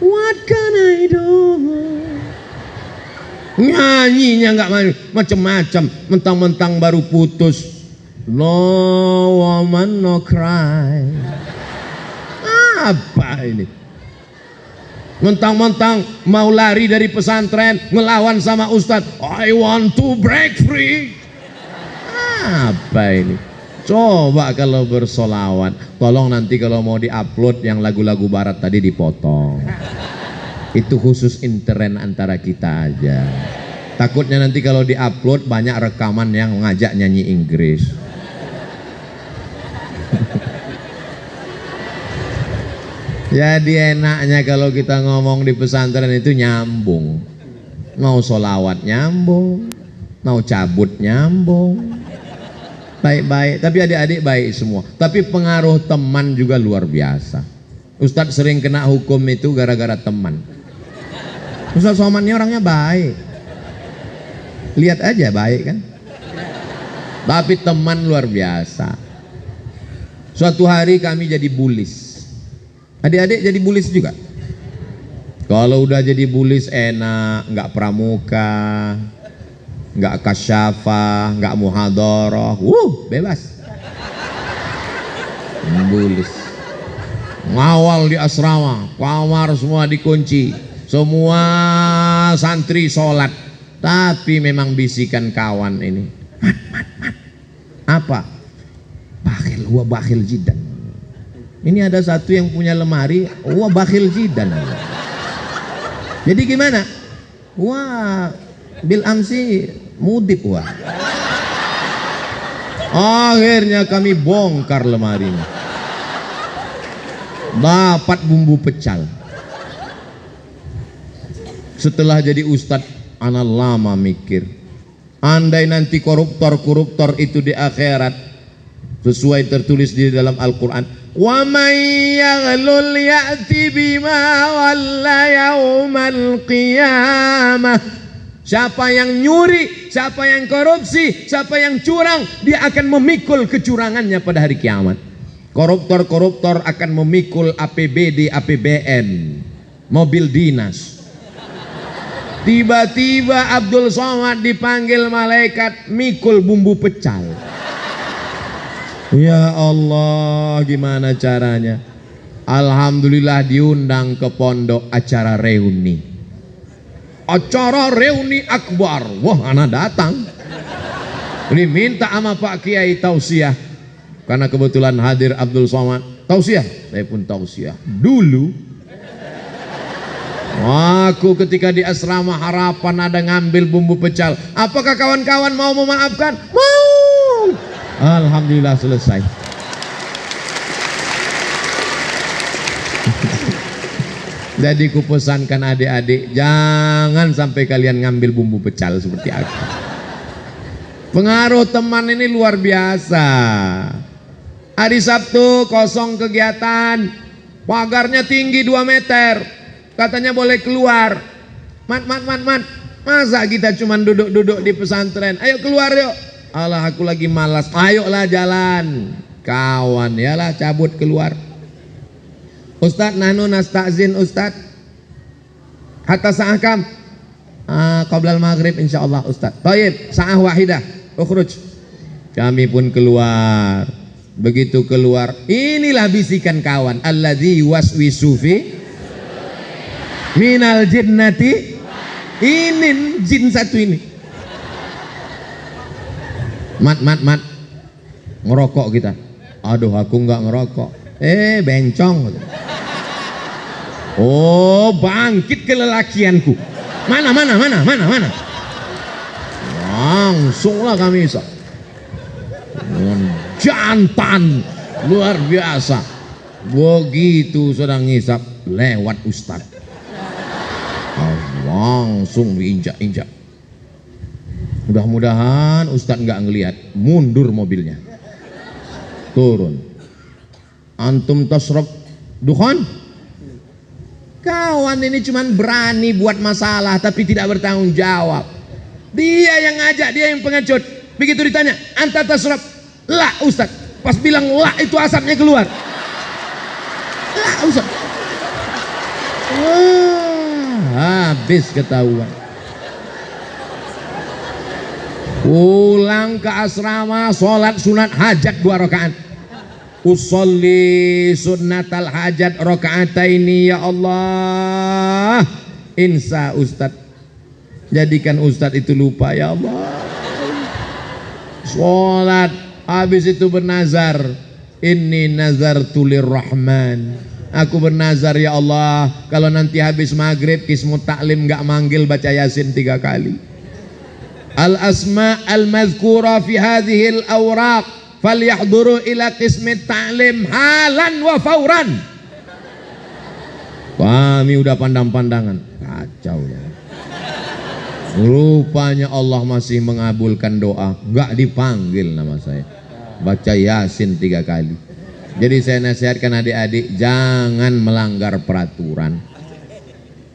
What can I do? Nyanyinya enggak macam-macam, mentang-mentang baru putus. No woman no cry. Apa ini? Mentang-mentang mau lari dari pesantren, ngelawan sama ustadz. I want to break free. Apa ini? Coba kalau bersolawat, tolong nanti kalau mau diupload yang lagu-lagu barat tadi dipotong. Itu khusus intern antara kita aja. Takutnya nanti kalau diupload banyak rekaman yang ngajak nyanyi Inggris. Jadi enaknya kalau kita ngomong di pesantren itu nyambung. Mau solawat nyambung, mau cabut nyambung. Baik-baik, tapi adik-adik baik semua. Tapi pengaruh teman juga luar biasa. Ustadz sering kena hukum itu gara-gara teman. Ustadz Somad ini orangnya baik. Lihat aja baik kan. Tapi teman luar biasa. Suatu hari kami jadi bulis. Adik-adik jadi bulis juga. Kalau udah jadi bulis enak, nggak pramuka, nggak kasyafah, nggak muhadharah, bebas. Bulis. Ngawal di asrama, kamar semua dikunci, semua santri sholat. Tapi memang bisikan kawan ini, mat. Apa? Bakhil, huwa bakhil jidan. Ini ada satu yang punya lemari, huwa bakhil jidan. Jadi gimana? Wah, bil amsi mudib wah. Akhirnya kami bongkar lemarinya. Dapat bumbu pecal. Setelah jadi ustadz, ana lama mikir. Andai nanti koruptor-koruptor itu di akhirat Sesuai tertulis di dalam Al-Quran, wa may yaghlul ya'ti bima walla yaumal qiyamah. Siapa yang nyuri, siapa yang korupsi, siapa yang curang, dia akan memikul kecurangannya pada hari kiamat. Koruptor-koruptor akan memikul APBD, APBN, mobil dinas. Tiba-tiba Abdul Somad dipanggil malaikat mikul bumbu pecal. Ya Allah, gimana caranya? Alhamdulillah diundang ke pondok acara reuni. Acara reuni akbar. Wah, anak datang. Ini minta sama Pak Kiai tausiah. Karena kebetulan hadir Abdul Somad. Tausiah, saya pun tausiah. Dulu aku ketika di asrama Harapan ada ngambil bumbu pecal. Apakah kawan-kawan mau memaafkan? Mau. Alhamdulillah selesai. Jadi kupesankan adik-adik, jangan sampai kalian ngambil bumbu pecal seperti aku. Pengaruh teman ini luar biasa. Hari Sabtu kosong kegiatan, pagarnya tinggi 2 meter, katanya boleh keluar. Mat, masa kita cuma duduk-duduk di pesantren? Ayo keluar yuk. Alah, aku lagi malas. Ayolah jalan. Kawan, yalah cabut keluar. Ustadz, nahnu nasta'zin Ustadz. Hatta sa'ahkam. Qablal maghrib insyaallah Ustadz. Taib, sa'ah wahidah. Ukhruj. Kami pun keluar. Begitu keluar, inilah bisikan kawan. Alladzi waswisu fi minal jinnati. Ini jin satu ini. Mat, ngerokok kita. Aduh, aku nggak ngerokok. Bencong. Oh, bangkit kelelakianku. Mana? Langsunglah kami isap. Jantan luar biasa. Begitu sedang ngisap, lewat Ustadz. Langsung diinjak-injak. Mudah-mudahan Ustadz nggak ngelihat, mundur mobilnya, turun. Antum tasrab dukhan. Kawan ini cuman berani buat masalah tapi tidak bertanggung jawab. Dia yang ngajak, dia yang pengecut. Begitu ditanya, anta tasrab? La Ustadz. Pas bilang la itu asapnya keluar. La Ustadz. Habis ketahuan. Pulang ke asrama, sholat sunat hajat 2 rakaat. Usolli sunnatal hajat rakaataini ya Allah. Insa Ustadz. Jadikan Ustadz itu lupa ya Allah. Sholat, habis itu bernazar. Inni nazartu lirrahman. Aku bernazar ya Allah, kalau nanti habis maghrib Kismu Taklim gak manggil baca Yasin 3 kali. Al-asma al-mazkura fi hadhil awraq falyahduru ila Qismi Taklim halan wa fauran. Kami udah pandang-pandangan, kacau ya. Rupanya Allah masih mengabulkan doa, nggak dipanggil nama saya. Baca Yasin 3 kali. Jadi saya nasihatkan adik-adik jangan melanggar peraturan,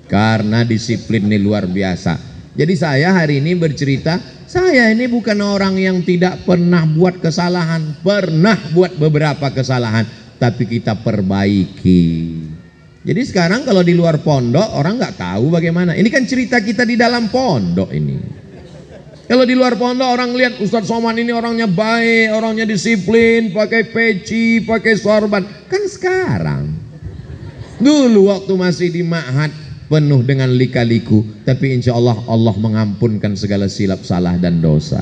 karena disiplin ini luar biasa. Jadi saya hari ini bercerita, saya ini bukan orang yang tidak pernah buat kesalahan, pernah buat beberapa kesalahan, tapi kita perbaiki. Jadi sekarang kalau di luar pondok orang nggak tahu bagaimana. Ini kan cerita kita di dalam pondok ini. Kalau di luar pondok orang lihat Ustadz Somad ini orangnya baik, orangnya disiplin, pakai peci, pakai sorban. Kan sekarang. Dulu waktu masih di ma'had penuh dengan lika-liku, tapi insya Allah Allah mengampunkan segala silap salah dan dosa.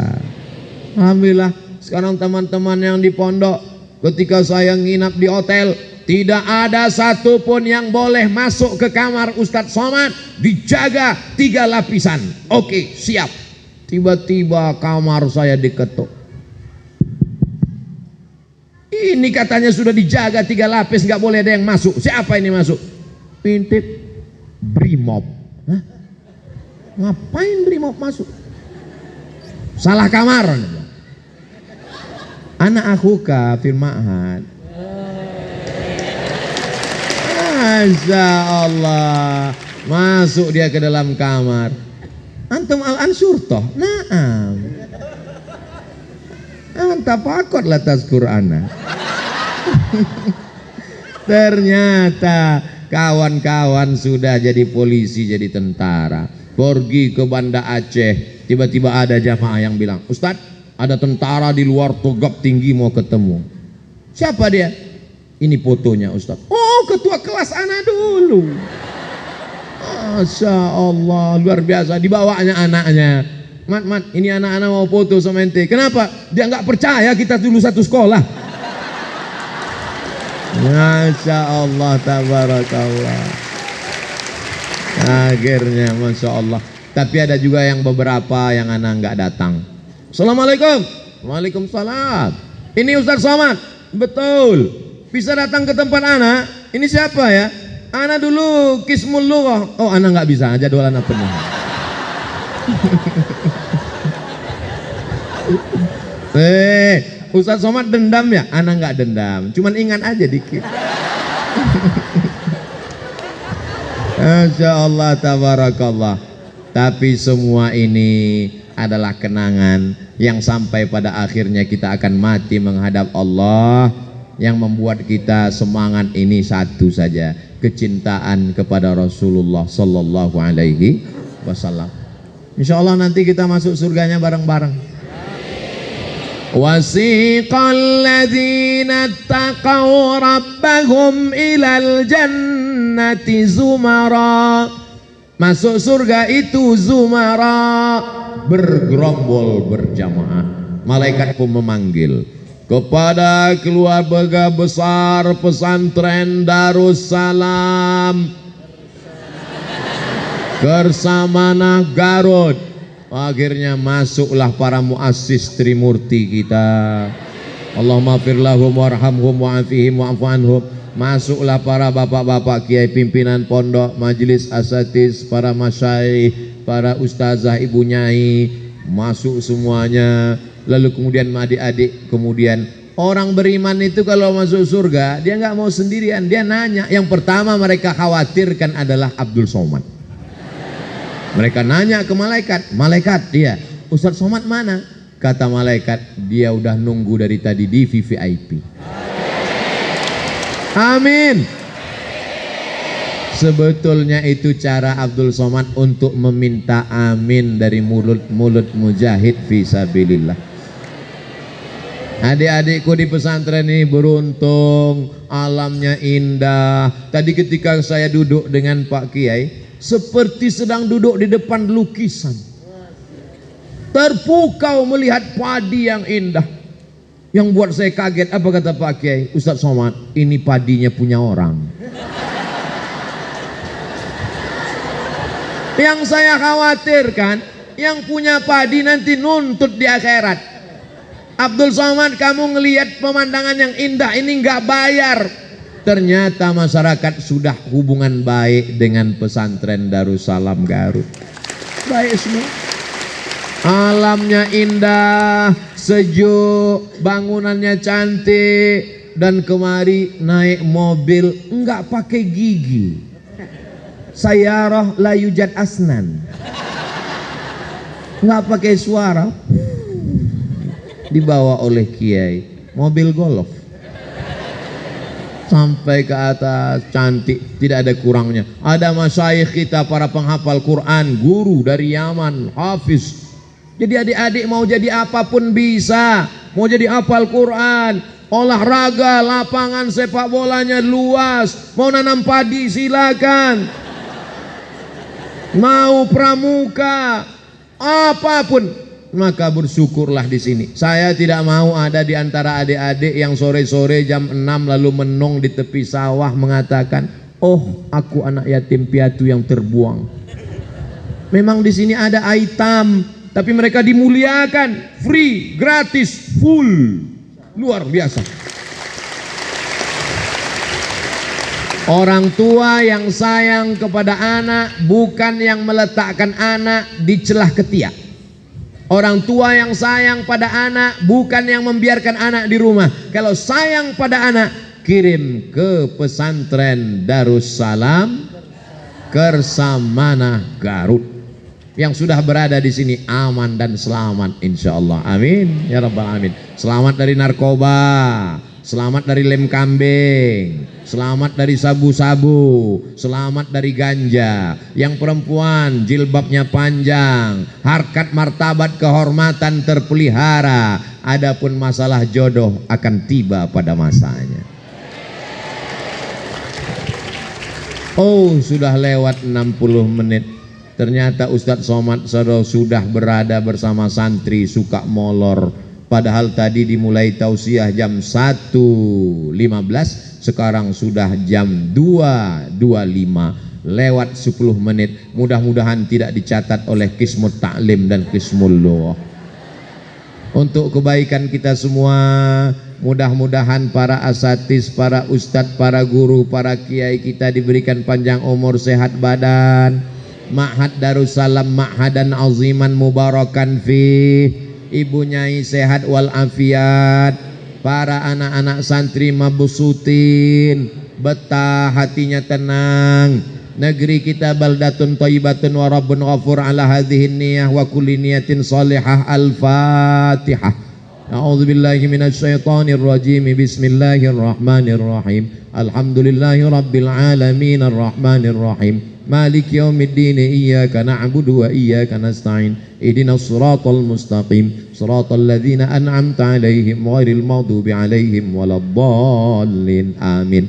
Alhamdulillah. Sekarang teman-teman yang di pondok, ketika saya nginap di hotel, tidak ada satupun yang boleh masuk ke kamar Ustadz Somad, dijaga 3 lapisan. Oke, siap. Tiba-tiba kamar saya diketuk. Ini katanya sudah dijaga 3 lapis, nggak boleh ada yang masuk. Siapa ini masuk? Pintip Brimob. Hah? Ngapain Brimob masuk? Salah kamar. Anak akhuka fil ma'had. Masya Allah, masuk dia ke dalam kamar. Antum al-ansur toh? Naam. Anta pakot lah tazkur ana. Ternyata kawan-kawan sudah jadi polisi, jadi tentara. Pergi ke Banda Aceh, tiba-tiba ada jamaah yang bilang, Ustadz, ada tentara di luar Togop tinggi mau ketemu. Siapa dia? Ini fotonya Ustadz. Oh, ketua kelas ana dulu. Masya Allah, luar biasa. Dibawanya anaknya. Mat, ini anak-anak mau foto sama ente. Kenapa? Dia nggak percaya kita dulu satu sekolah. Masya Allah, tabarakallah. Akhirnya, Masya Allah. Tapi ada juga yang beberapa yang anak nggak datang. Assalamualaikum. Waalaikumsalam. Ini Ustaz Somad. Betul. Bisa datang ke tempat anak. Ini siapa ya? Anak dulu Kismul Lughah. Oh, anak nggak bisa, jadwal anak penuh. Ustaz Somad dendam ya? Anak nggak dendam, cuman ingat aja dikit. Masya Allah, tabarakallah. Tapi semua ini adalah kenangan yang sampai pada akhirnya kita akan mati menghadap Allah. Yang membuat kita semangat ini satu saja, kecintaan kepada Rasulullah Sallallahu Alaihi Wasallam. Insya Allah nanti kita masuk surganya bareng-bareng. Wasiqal ladzina taqaw rabbahum ilal jannati zumara. Masuk surga itu zumara, bergerombol berjamaah. Malaikat pun memanggil kepada keluarga besar pesantren Darussalam Kersamanah Garut. Akhirnya masuklah para muassis Trimurti kita. Allahumma fir lahum warhamhum wa'afihim wa'fu anhum. Masuklah para bapak-bapak kiai pimpinan pondok, majelis asatiz, para masyayikh, para ustazah, ibu nyai, masuk semuanya. Lalu kemudian adik-adik, kemudian orang beriman itu kalau masuk surga dia nggak mau sendirian, dia nanya. Yang pertama mereka khawatirkan adalah Abdul Somad. Mereka nanya ke malaikat, malaikat dia, Ustadz Somad mana? Kata malaikat, dia udah nunggu dari tadi di VVIP. Amin. Sebetulnya itu cara Abdul Somad untuk meminta amin dari mulut-mulut mujahid fisabilillah. Adik-adikku di pesantren ini beruntung, alamnya indah. Tadi ketika saya duduk dengan Pak Kiai, seperti sedang duduk di depan lukisan. Terpukau melihat padi yang indah. Yang buat saya kaget, apa kata Pak Kiai? Ustadz Somad, ini padinya punya orang. Yang saya khawatirkan, yang punya padi nanti nuntut di akhirat. Abdul Somad, kamu ngelihat pemandangan yang indah ini nggak bayar. Ternyata masyarakat sudah hubungan baik dengan pesantren Darussalam Garut. Baik semua. Alamnya indah, sejuk, bangunannya cantik, dan kemari naik mobil nggak pakai gigi. Sayyarah la yujad asnan. Nggak pakai suara. Dibawa oleh kiai, mobil golf sampai ke atas, cantik, tidak ada kurangnya. Ada masyayikh kita, para penghafal Quran, guru dari Yaman, hafiz. Jadi adik-adik mau jadi apapun bisa, mau jadi hafal Quran, olahraga, lapangan sepak bolanya luas, mau nanam padi silakan, mau pramuka, apapun. Maka bersyukurlah di sini. Saya tidak mau ada di antara adik-adik yang sore-sore jam 6 lalu menong di tepi sawah mengatakan, "Oh, aku anak yatim piatu yang terbuang." Memang di sini ada aitam, tapi mereka dimuliakan, free, gratis, full. Luar biasa. Orang tua yang sayang kepada anak bukan yang meletakkan anak di celah ketiak. Orang tua yang sayang pada anak bukan yang membiarkan anak di rumah. Kalau sayang pada anak, kirim ke pesantren Darussalam Kersamana Garut. Yang sudah berada di sini aman dan selamat insyaallah. Amin ya rabbal alamin. Selamat dari narkoba, selamat dari lem kambing, selamat dari sabu-sabu, selamat dari ganja. Yang perempuan jilbabnya panjang, harkat martabat kehormatan terpelihara. Adapun masalah jodoh akan tiba pada masanya. Oh, sudah lewat 60 menit. Ternyata Ustadz Somad Sado sudah berada bersama santri suka molor. Padahal tadi dimulai tausiah jam 1.15, sekarang sudah jam 2.25, lewat 10 menit. Mudah-mudahan tidak dicatat oleh Qismut Ta'lim dan Qismul Lughah. Untuk kebaikan kita semua, mudah-mudahan para asatiz, para ustadz, para guru, para kiai kita diberikan panjang umur, sehat badan. Ma'had Darussalam ma'hadan aziman mubarakan fi. Ibu Nyai sehat wal afiat. Para anak-anak santri mabusutin, betah hatinya tenang. Negeri kita baldatun thayyibatun wa rabbun ghafur ala hadhihi niyah wa kulli niyatin salihah. Al-Fatihah. A'udzu billahi minasy syaithanir rajim. Bismillahirrahmanirrahim. Alhamdulillahi rabbil alamin arrahmanir rahim. Malik yaumiddin, iyyaka na'budu wa iyyaka nasta'in. Ihdinas siratal mustaqim, siratal ladzina an'amta 'alaihim ghairil maghdubi 'alaihim waladdallin. Amin.